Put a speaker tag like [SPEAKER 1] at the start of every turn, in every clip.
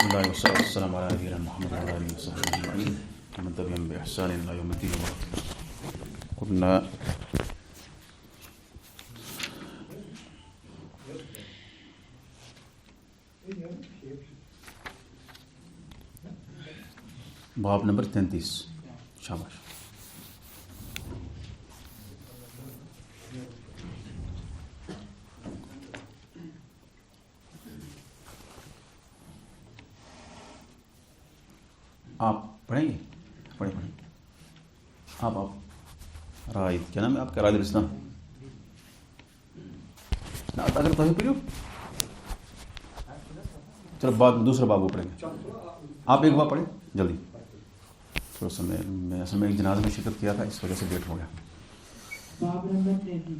[SPEAKER 1] الله والصلاة والسلام على نبينا محمد وعلى آله وصحبه أجمعين ومن تبعهم بإحسان إلى يوم الدين وبعد. قلنا باب نمبر 33. شاباش. آپ پڑھیں گے؟ پڑھیں آپ رائد کیا نام ہے آپ کا؟ رائد الاسلام. اگر تو پڑھو چلو بعد میں دوسرا باب وہ پڑھیں گے. آپ ایک بار پڑھیں جلدی. تھوڑا سا میں اصل میں ایک جنازے میں شرکت کیا تھا اس وجہ سے لیٹ ہو گیا.
[SPEAKER 2] باب نمبر 33.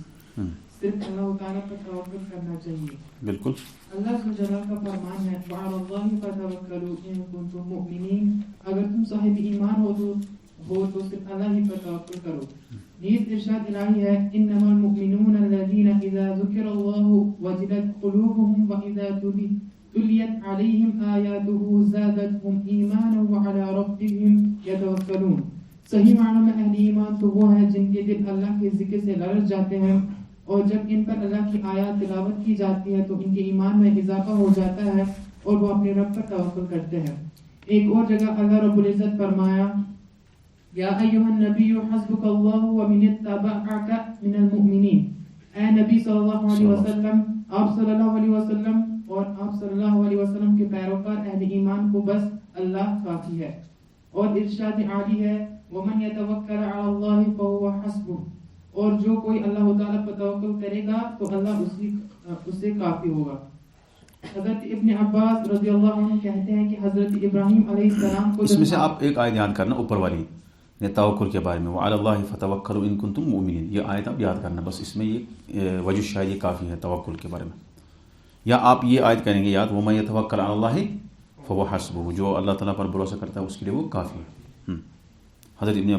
[SPEAKER 2] صرف اللہ تعالیٰ پر توکل کرنا چاہیے. بالکل. اللہ جلال کا فرمان ہے وعلی اللہ فتوکلوا ان کنتم مؤمنین. اگر تم صاحب ایمان ہو تو صرف اللہ ہی پر توکل کرو. نیز ارشاد الہی ہے انما المؤمنون الذین اذا ذکر اللہ وجلت قلوبهم واذا تلیت علیہم آیاتہ زادتهم ایمانا وعلی ربهم یتوکلون. صحیح معنوں میں اہل ایمان تو وہ ہیں جن کے دل اللہ کے ذکر سے لرز جاتے ہیں اور جب ان پر اللہ کی آیات تلاوت کی جاتی ہے تو ان کے ایمان میں اضافہ ہو جاتا ہے اور وہ اپنے رب پر توکل کرتے ہیں. ایک اور جگہ اللہ رب العزت فرمایا یا ایھا النبی حسبک اللہ ومن اتبعک من المؤمنین. اے نبی صلی اللہ علیہ وسلم آپ صلی اللہ علیہ وسلم اور آپ صلی اللہ علیہ وسلم کے پیروکار اہل ایمان کو بس اللہ کافی ہے. اور ارشاد عالی ہے ومن یتوکل علی اللہ فهو حسبہ. اور جو کوئی اللہ تعالیٰ پر توکل کرے گا تو اللہ اسے کافی ہوگا. حضرت ابن عباس رضی اللہ عنہ کہتے ہیں کہ حضرت ابراہیم علیہ السلام کو
[SPEAKER 1] اس میں سے آپ ایک آیت یاد کرنا اوپر والی توکل کے بارے میں وعلی اللہ فتوکلوا ان کنتم مؤمنین. یہ آیت آپ یاد کرنا بس. اس میں یہ وجہ شاید یہ کافی ہے توکل کے بارے میں. یا آپ یہ آیت کریں گے یاد ومن یتوکل علی اللہ فهو حسبہ. جو اللہ تعالیٰ پر بھروسہ کرتا ہے اس کے لیے وہ کافی ہے. حضرت ابن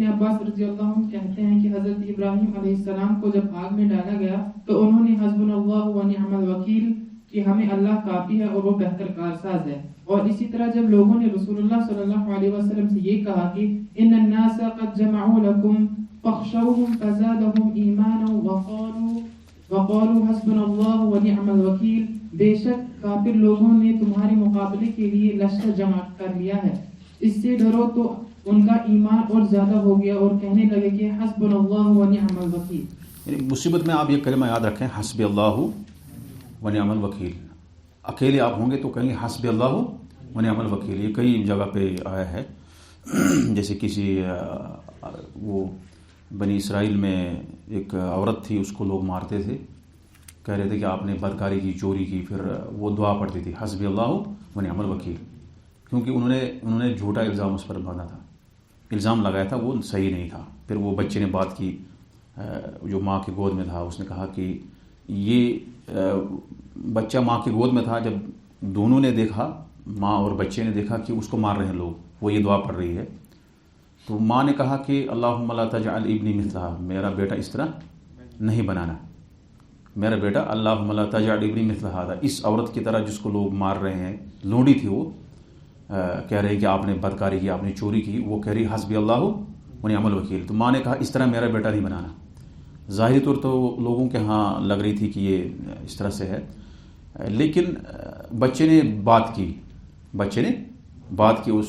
[SPEAKER 1] عباس
[SPEAKER 2] رضی اللہ عنہ کہتے ہیں کہ حضرت ابراہیم علیہ السلام کو جب آگ میں ڈالا گیا تو انہوں نے حسبنا اللہ و نعم الوکیل کہ ہمیں اللہ کافی ہے اور وہ بہتر کارساز ہے. اور اسی طرح جب لوگوں نے رسول اللہ صلی اللہ علیہ وسلم سے یہ کہا کہ ان الناس قد جمعوا لكم فاخشوهم فزادهم ایمانا وقالوا حسبنا اللہ و نعم الوکیل. بے شک کافر لوگوں نے تمہارے مقابلے کے لیے لشکر جمع کر لیا ہے اس سے ڈرو. تو ان کا ایمان اور زیادہ ہو گیا اور کہنے لگے کہ حسبنا اللہ و نعم الوکیل.
[SPEAKER 1] یعنی مصیبت میں آپ یہ کلمہ یاد رکھیں حسبی اللہ و نعم الوکیل. اکیلے آپ ہوں گے تو کہیں حسبی اللہ و نعم الوکیل. یہ کئی جگہ پہ آیا ہے. جیسے کسی وہ بنی اسرائیل میں ایک عورت تھی اس کو لوگ مارتے تھے کہہ رہے تھے کہ آپ نے بدکاری کی چوری کی. پھر وہ دعا پڑھتی تھی حسبی اللہ و نعم الوکیل کیونکہ انہوں نے جھوٹا الزام اس پر باندھا تھا. الزام لگایا تھا وہ صحیح نہیں تھا. پھر وہ بچے نے بات کی جو ماں کی گود میں تھا. اس نے کہا کہ یہ بچہ ماں کی گود میں تھا. جب دونوں نے دیکھا ماں اور بچے نے دیکھا کہ اس کو مار رہے ہیں لوگ وہ یہ دعا پڑھ رہی ہے تو ماں نے کہا کہ اللہم لا تجعل ابنی مثلہا. میرا بیٹا اس طرح نہیں بنانا. میرا بیٹا اللہم لا تجعل ابنی مثلہا. اس عورت کی طرح جس کو لوگ مار رہے ہیں لونڈی تھی وہ کہہ رہے کہ آپ نے بدکاری کی آپ نے چوری کی. وہ کہہ رہی حسبی اللہ و نعم الوکیل. تو ماں نے کہا اس طرح میرا بیٹا نہیں بنانا. ظاہری طور تو لوگوں کے ہاں لگ رہی تھی کہ یہ اس طرح سے ہے لیکن بچے نے بات کی. اس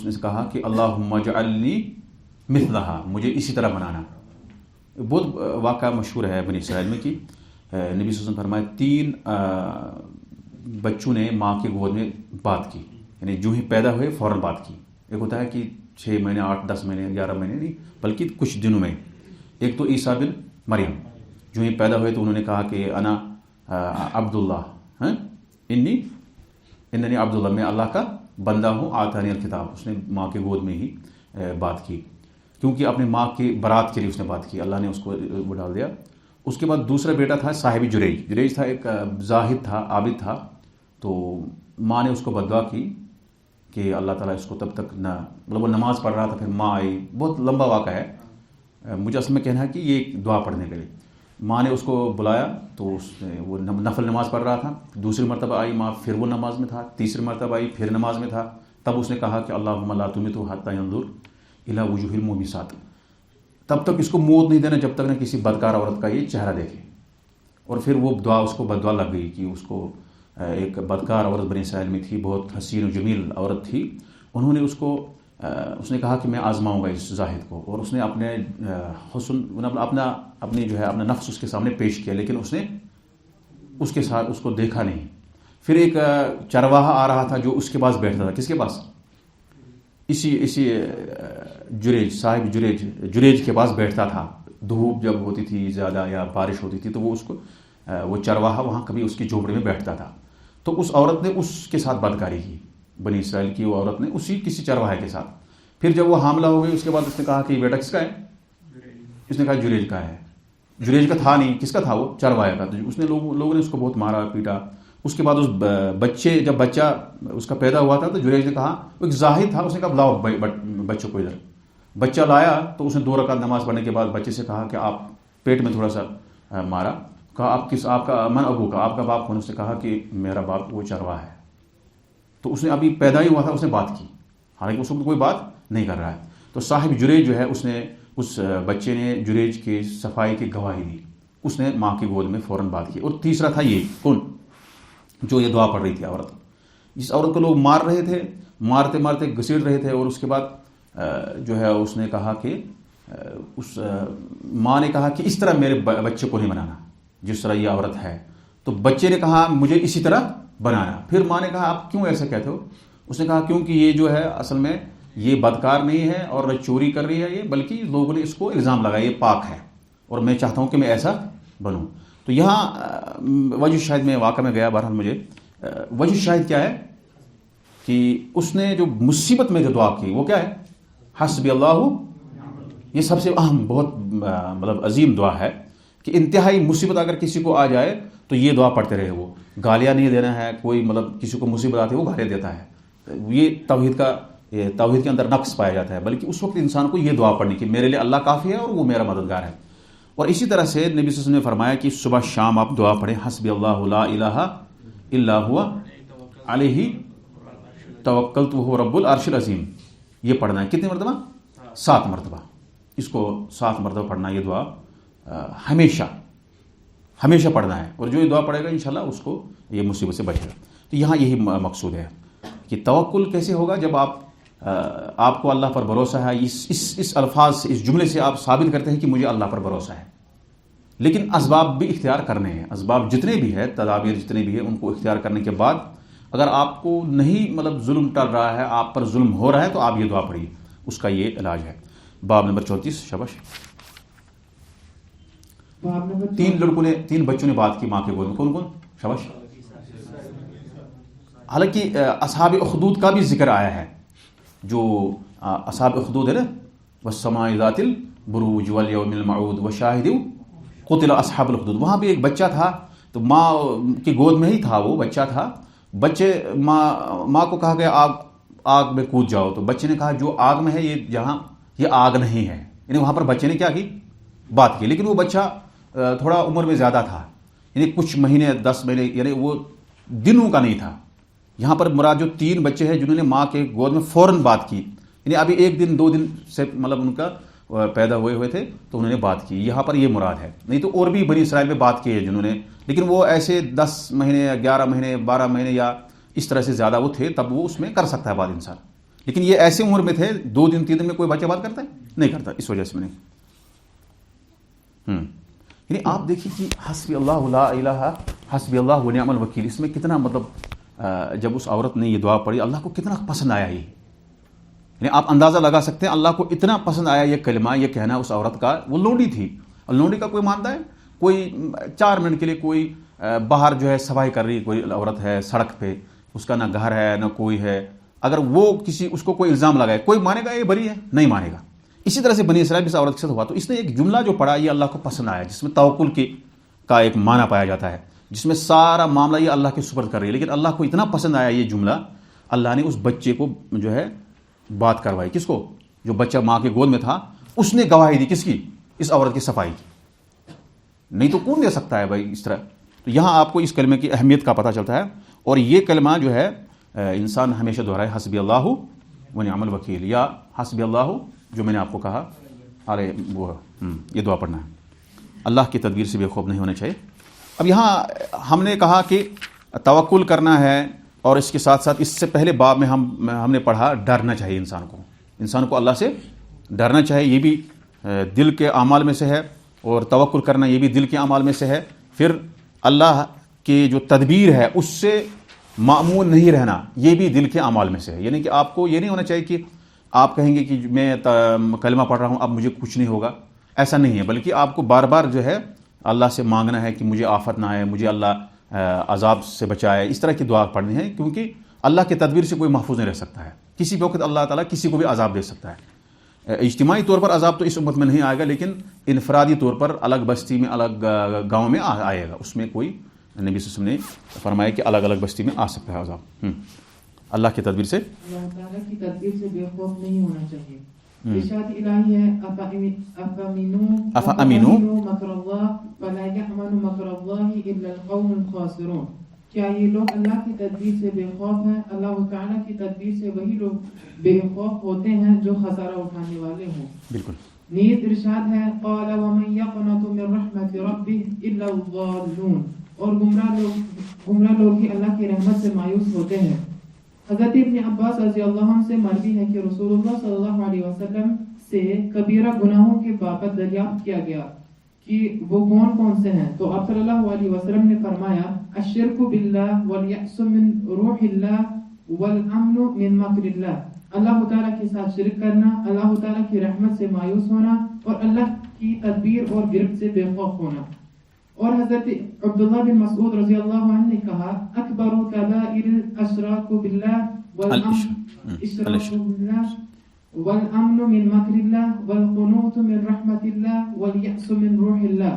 [SPEAKER 1] نے کہا کہ اللہم اجعلنی مثلہا. مجھے اسی طرح بنانا. بہت واقعہ مشہور ہے بنی اسرائیل میں کہ نبی صلی اللہ علیہ وسلم فرمائے 3 بچوں نے ماں کی گود میں بات کی. یعنی جو ہی پیدا ہوئے فوراً بات کی. ایک ہوتا ہے کہ 6 مہینے 8 10 مہینے 11 مہینے نہیں بلکہ کچھ دنوں میں. ایک تو عیسیٰ بن مریم جو ہی پیدا ہوئے تو انہوں نے کہا کہ انا عبداللہ اننی عبداللہ. میں اللہ کا بندہ ہوں. آتانی الکتاب. اس نے ماں کے گود میں ہی بات کی کیونکہ اپنے ماں کی برات کے لیے اس نے بات کی. اللہ نے اس کو وہ ڈال دیا. اس کے بعد دوسرا بیٹا تھا صاحب جریج تھا. ایک زاہد تھا عابد تھا. تو ماں نے اس کو بددعا کی کہ اللہ تعالیٰ اس کو تب تک نہ مطلب وہ نماز پڑھ رہا تھا. پھر ماں آئی. بہت لمبا واقعہ ہے. مجھے اصل میں کہنا ہے کہ یہ ایک دعا پڑھنے کے لیے ماں نے اس کو بلایا تو اس نے وہ نفل نماز پڑھ رہا تھا. دوسری مرتبہ آئی ماں، پھر وہ نماز میں تھا. تیسری مرتبہ آئی، پھر نماز میں تھا. تب اس نے کہا کہ اللہم لا تمیتہ حتی ینظر الی وجوہ المومسات، تب تک اس کو موت نہیں دینا جب تک نہ کسی بدکار عورت کا یہ چہرہ دیکھے. اور پھر وہ دعا اس کو بددعا لگ گئی کہ اس کو ایک بدکار عورت بنی اسرائیل میں تھی، بہت حسین و جمیل عورت تھی. انہوں نے اس نے کہا کہ میں آزماؤں گا اس زاہد کو، اور اس نے اپنے حسن اپنی جو ہے اپنا نفس اس کے سامنے پیش کیا، لیکن اس نے اس کے ساتھ اس کو دیکھا نہیں. پھر ایک چرواہا آ رہا تھا جو اس کے پاس بیٹھتا تھا. کس کے پاس؟ اسی جریج، صاحب جریج کے پاس بیٹھتا تھا. دھوپ جب ہوتی تھی زیادہ یا بارش ہوتی تھی تو وہ چرواہا وہاں کبھی اس کی جھوپڑی میں بیٹھتا تھا. تو اس عورت نے اس کے ساتھ بدکاری کی، بنی اسرائیل کی وہ عورت نے کسی چرواہے کے ساتھ. پھر جب وہ حاملہ ہو گئی اس کے بعد اس نے کہا کہ یہ بیٹا کس کا ہے؟ اس نے کہا جریج کا ہے. جریج کا تھا نہیں، کس کا تھا؟ وہ چرواہے کا. تو اس نے لوگوں نے اس کو بہت مارا پیٹا. اس کے بعد جب بچہ اس کا پیدا ہوا تھا تو جریج نے کہا، وہ ایک زاہد تھا، اس نے کہا لاؤ بچوں کو ادھر. بچہ لایا تو اس نے 2 رکعت نماز پڑھنے کے بعد بچے سے کہا کہ آپ پیٹ میں تھوڑا سا مارا. کہا آپ کا من ابو کا، آپ کا باپ کون؟ اس نے کہا کہ میرا باپ وہ چرواہا ہے. تو اس نے ابھی پیدا ہی ہوا تھا، اس نے بات کی، حالانکہ اس وقت کوئی بات نہیں کر رہا ہے. تو صاحب جریج جو ہے اس بچے نے جریج کی صفائی کی گواہی دی. اس نے ماں کی گود میں فوراً بات کی. اور تیسرا تھا یہ کون؟ جو یہ دعا پڑھ رہی تھی عورت. جس عورت کو لوگ مار رہے تھے، مارتے مارتے گھسیٹ رہے تھے. اور اس کے بعد جو ہے اس نے کہا کہ اس ماں نے کہا کہ اس طرح میرے بچے کو نہیں بنانا جس طرح یہ عورت ہے. تو بچے نے کہا مجھے اسی طرح بنانا. پھر ماں نے کہا آپ کیوں ایسا کہتے ہو؟ اس نے کہا کیونکہ یہ جو ہے اصل میں یہ بدکار نہیں ہے اور چوری کر رہی ہے یہ، بلکہ لوگوں نے اس کو الزام لگایا یہ پاک ہے، اور میں چاہتا ہوں کہ میں ایسا بنوں. تو یہاں وجہ شاہد میں واقعہ میں گیا. بہرحال مجھے وجہ شاہد کیا ہے کہ اس نے جو مصیبت میں جو دعا کی وہ کیا ہے؟ حسبی اللہ. یہ سب سے اہم بہت مطلب عظیم دعا ہے کہ انتہائی مصیبت اگر کسی کو آ جائے تو یہ دعا پڑھتے رہے. وہ گالیاں نہیں دینا ہے. کوئی مطلب کسی کو مصیبت آتی ہے وہ گالیاں دیتا ہے، یہ توحید کے اندر نقص پایا جاتا ہے. بلکہ اس وقت انسان کو یہ دعا پڑھنی کہ میرے لیے اللہ کافی ہے اور وہ میرا مددگار ہے. اور اسی طرح سے نبی صلی اللہ علیہ وسلم نے فرمایا کہ صبح شام آپ دعا پڑھیں، حسبی اللہ لا الہ الا ہوا علیہ توکلت وہو رب العرش العظیم. یہ پڑھنا ہے کتنی مرتبہ؟ 7 مرتبہ. اس کو 7 مرتبہ پڑھنا. یہ دعا ہمیشہ پڑھنا ہے. اور جو یہ دعا پڑھے گا انشاءاللہ اس کو یہ مصیبت سے بچے گا. تو یہاں یہی مقصود ہے کہ توکل کیسے ہوگا؟ جب آپ کو اللہ پر بھروسہ ہے. اس الفاظ سے، اس جملے سے آپ ثابت کرتے ہیں کہ مجھے اللہ پر بھروسہ ہے. لیکن اسباب بھی اختیار کرنے ہیں. اسباب جتنے بھی ہیں، تدابیر جتنے بھی ہیں، ان کو اختیار کرنے کے بعد اگر آپ کو نہیں مطلب ظلم ٹل رہا ہے، آپ پر ظلم ہو رہا ہے، تو آپ یہ دعا پڑھیے. اس کا یہ علاج ہے. باب نمبر 34. شاباش. 3 بچوں نے بات کی ماں کے گود میں. کون؟ شاباش. حالانکہ اصحاب اخدود کا بھی ذکر آیا ہے. جو اصحاب اخدود ہے نا، والسماء ذات البروج والیوم الموعود وشاہد قتل اصحاب الاخدود، وہاں بھی ایک بچہ تھا. تو ماں کی گود میں ہی تھا، وہ بچہ تھا. ماں کو کہا گیا آگ میں کود جاؤ. تو بچے نے کہا جو آگ میں ہے یہ آگ نہیں ہے. یعنی وہاں پر بچے نے کیا کی؟ بات کی. لیکن وہ بچہ تھوڑا عمر میں زیادہ تھا، یعنی کچھ مہینے 10 مہینے، یعنی وہ دنوں کا نہیں تھا. یہاں پر مراد جو 3 بچے ہیں جنہوں نے ماں کے گود میں فوراً بات کی، یعنی ابھی 1 دن 2 دن سے مطلب ان کا پیدا ہوئے تھے تو انہوں نے بات کی. یہاں پر یہ مراد ہے. نہیں تو اور بھی بنی اسرائیل میں بات کی ہے جنہوں نے، لیکن وہ ایسے 10 مہینے یا 11 مہینے 12 مہینے یا اس طرح سے زیادہ وہ تھے، تب وہ اس میں کر سکتا ہے بات انسان. لیکن یہ ایسے عمر میں تھے 2 دن 3 دن میں کوئی بچہ بات کرتا ہے؟ نہیں کرتا. اس وجہ سے میں نے یعنی آپ دیکھیے کہ حسبی اللہ لا الہ حسبی اللہ ونعم الوکیل، اس میں کتنا مطلب جب اس عورت نے یہ دعا پڑھی اللہ کو کتنا پسند آیا. یہ یعنی آپ اندازہ لگا سکتے ہیں اللہ کو اتنا پسند آیا یہ کلمہ، یہ کہنا اس عورت کا. وہ لونڈی تھی، اور لونڈی کا کوئی مانتا ہے؟ کوئی 4 منٹ کے لیے کوئی باہر جو ہے صفائی کر رہی کوئی عورت ہے سڑک پہ، اس کا نہ گھر ہے نہ کوئی ہے، اگر وہ اس کو کوئی الزام لگائے کوئی مانے گا یہ بری ہے؟ نہیں مانے گا. اسی طرح سے بنی اسرائیل اس عورت کے ساتھ ہوا. تو اس نے ایک جملہ جو پڑھا یہ اللہ کو پسند آیا، جس میں توکل کا ایک معنی پایا جاتا ہے، جس میں سارا معاملہ یہ اللہ کے سپرد کر رہی ہے. لیکن اللہ کو اتنا پسند آیا یہ جملہ، اللہ نے اس بچے کو جو ہے بات کروائی. کس کو؟ جو بچہ ماں کے گود میں تھا، اس نے گواہی دی. کس کی؟ اس عورت کی صفائی کی. نہیں تو کون دے سکتا ہے بھائی اس طرح. تو یہاں آپ کو اس کلمے کی اہمیت کا پتہ چلتا ہے. اور یہ کلمہ جو ہے انسان ہمیشہ دہرائے حسبی اللہ و نعم الوکیل, یا حسبی اللہ جو میں نے آپ کو کہا وہ یہ دعا پڑھنا ہے. اللہ کی تدبیر سے بے خوف نہیں ہونا چاہیے. اب یہاں ہم نے کہا کہ توکل کرنا ہے, اور اس کے ساتھ ساتھ اس سے پہلے باب میں ہم نے پڑھا ڈرنا چاہیے انسان کو اللہ سے ڈرنا چاہیے. یہ بھی دل کے اعمال میں سے ہے, اور توکل کرنا یہ بھی دل کے اعمال میں سے ہے. پھر اللہ کی جو تدبیر ہے اس سے معمول نہیں رہنا, یہ بھی دل کے اعمال میں سے ہے. یعنی کہ آپ کو یہ نہیں ہونا چاہیے کہ آپ کہیں گے کہ میں کلمہ پڑھ رہا ہوں اب مجھے کچھ نہیں ہوگا, ایسا نہیں ہے. بلکہ آپ کو بار بار جو ہے اللہ سے مانگنا ہے کہ مجھے آفت نہ آئے, مجھے اللہ عذاب سے بچائے. اس طرح کی دعا پڑھنی ہے, کیونکہ اللہ کی تدبیر سے کوئی محفوظ نہیں رہ سکتا ہے. کسی بھی وقت اللہ تعالیٰ کسی کو بھی عذاب دے سکتا ہے. اجتماعی طور پر عذاب تو اس امت میں نہیں آئے گا, لیکن انفرادی طور پر الگ بستی میں الگ گاؤں میں آئے گا. اس میں کوئی نبی صلی اللہ علیہ وسلم نے فرمایا کہ الگ الگ بستی میں آ سکتا ہے عذاب. اللہ کی تدبیر سے,
[SPEAKER 2] اللہ تعالیٰ کی تدبیر سے بے خوف نہیں ہونا چاہیے. ارشاد الہی ہے افامنوا مکر اللہ ولا یأمن مکر اللہ الا القوم الخاسرون. کیا یہ لوگ اللہ کی تدبیر سے بے خوف ہیں؟ اللہ تعالیٰ کی تدبیر سے وہی لوگ بے خوف ہوتے ہیں جو خسارہ اٹھانے والے ہوں. بالکل. نیز ارشاد ہے قال ومن یقنط من رحمت ربہ الا الضالون. اور گمراہ لوگ ہی اللہ کی رحمت سے مایوس ہوتے ہیں. حضرت ابن عباس رضی اللہ عنہ سے مروی ہے کہ رسول اللہ صلی اللہ علیہ وسلم سے کبیرہ گناہوں کے بابت دریافت کیا گیا کہ وہ کون کون سے ہیں, تو آپ صلی اللہ علیہ وسلم نے فرمایا الشرک باللہ والیأس من روح اللہ والامن من مکر اللہ. اللہ تعالیٰ کے ساتھ شرک کرنا, اللہ تعالیٰ کی رحمت سے مایوس ہونا, اور اللہ کی تدبیر اور گرفت سے بے خوف ہونا. اور حضرت عبداللہ بن مسعود رضی اللہ عنہ نے کہا اکبر کبائر الاشراک باللہ والامن من مکر اللہ والقنوط من رحمت اللہ والیأس من روح اللہ.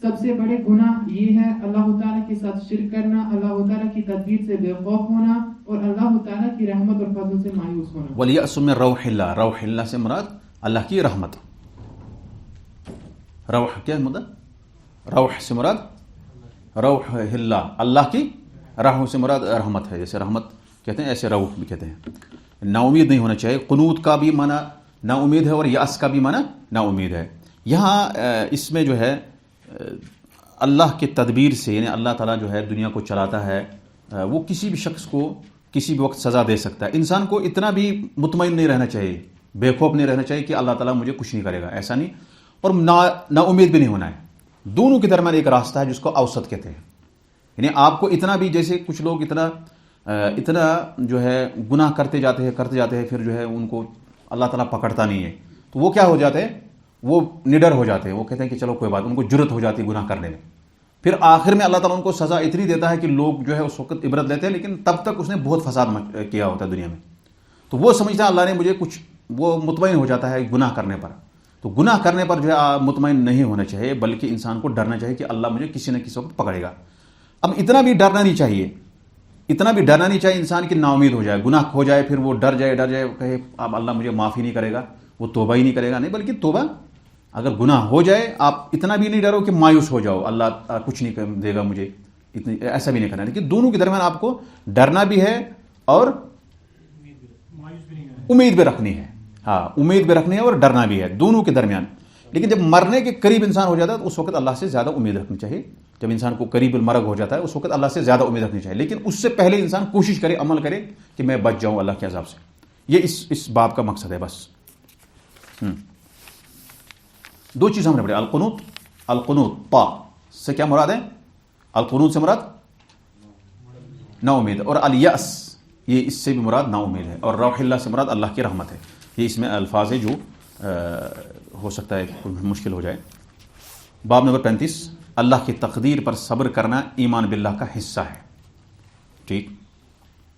[SPEAKER 2] سب سے بڑے گناہ یہ ہے اللہ تعالیٰ کے ساتھ شرک کرنا, اللہ تعالیٰ کی تدبیر سے بے خوف ہونا, اور اللہ تعالیٰ کی رحمت اور فضل سے مایوس ہونا.
[SPEAKER 1] والیأس من روح اللہ, روح اللہ سے مراد اللہ کی رحمت. روح کیا مطلب؟ روح سے مراد روح اللہ, اللہ کی راہوں سے مراد رحمت ہے. جیسے رحمت کہتے ہیں ایسے روح بھی کہتے ہیں. نا امید نہیں ہونا چاہیے. قنوط کا بھی معنی نا امید ہے, اور یأس کا بھی معنی نا امید ہے. یہاں اس میں جو ہے اللہ کی تدبیر سے, یعنی اللہ تعالیٰ جو ہے دنیا کو چلاتا ہے, وہ کسی بھی شخص کو کسی بھی وقت سزا دے سکتا ہے. انسان کو اتنا بھی مطمئن نہیں رہنا چاہیے, بے خوف نہیں رہنا چاہیے کہ اللہ تعالیٰ مجھے کچھ نہیں کرے گا, ایسا نہیں. اور نا امید بھی نہیں ہونا ہے. دونوں کے درمیان ایک راستہ ہے جس کو اوسط کہتے ہیں. یعنی آپ کو اتنا بھی, جیسے کچھ لوگ اتنا جو ہے گناہ کرتے جاتے ہیں پھر جو ہے ان کو اللہ تعالیٰ پکڑتا نہیں ہے, تو وہ کیا ہو جاتے ہیں, وہ نڈر ہو جاتے ہیں. وہ کہتے ہیں کہ چلو کوئی بات, ان کو جرت ہو جاتی ہے گناہ کرنے میں. پھر آخر میں اللہ تعالیٰ ان کو سزا اتنی دیتا ہے کہ لوگ جو ہے اس وقت عبرت لیتے ہیں, لیکن تب تک اس نے بہت فساد کیا ہوتا ہے دنیا میں. تو وہ سمجھتا ہے اللہ نے مجھے کچھ, وہ مطمئن ہو جاتا ہے گناہ کرنے پر. تو گناہ کرنے پر جو ہے مطمئن نہیں ہونا چاہیے, بلکہ انسان کو ڈرنا چاہیے کہ اللہ مجھے کسی نہ کسی وقت پکڑے گا. اب اتنا بھی ڈرنا نہیں چاہیے انسان کی نا امید ہو جائے, گناہ ہو جائے پھر وہ ڈر جائے کہے اب اللہ مجھے معافی نہیں کرے گا, وہ توبہ ہی نہیں کرے گا. نہیں, بلکہ توبہ, اگر گناہ ہو جائے آپ اتنا بھی نہیں ڈرو کہ مایوس ہو جاؤ اللہ کچھ نہیں دے گا مجھے, ایسا بھی نہیں کرنا. لیکن دونوں کے درمیان آپ کو ڈرنا بھی ہے اور امید بھی رکھنی ہے. ہاں, امید بھی رکھنی ہے اور ڈرنا بھی ہے, دونوں کے درمیان. لیکن جب مرنے کے قریب انسان ہو جاتا ہے تو اس وقت اللہ سے زیادہ امید رکھنی چاہیے. جب انسان کو قریب المرگ ہو جاتا ہے اس وقت اللہ سے زیادہ امید رکھنی چاہیے. لیکن اس سے پہلے انسان کوشش کرے, عمل کرے کہ میں بچ جاؤں اللہ کے عذاب سے. یہ اس باب کا مقصد ہے بس. دو چیز ہم نے پڑھی, القنوط پا سے کیا مراد ہے؟ القنوط سے مراد نا امید, اور الیأس یہ اس سے بھی مراد نا امید ہے, اور روح اللہ سے مراد اللہ کی رحمت ہے. یہ اس میں الفاظ ہے جو ہو سکتا ہے مشکل ہو جائے. باب نمبر 35, اللہ کی تقدیر پر صبر کرنا ایمان باللہ کا حصہ ہے. ٹھیک.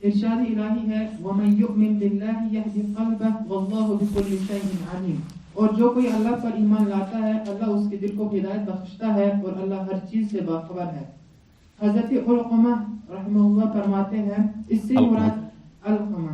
[SPEAKER 2] ارشاد الہی ہے وَمَن يُؤْمِن بِاللَّهِ يَهْدِ قَلْبَهُ وَاللَّهُ بِكُلِّ شَيْءٍ عَلِيمٌ. اور جو کوئی اللہ پر ایمان لاتا ہے اللہ اس کے دل کو ہدایت بخشتا ہے, اور اللہ ہر چیز سے باخبر ہے. حضرت علقمہ رحمہ اللہ فرماتے ہیں اس سے مراد علقمہ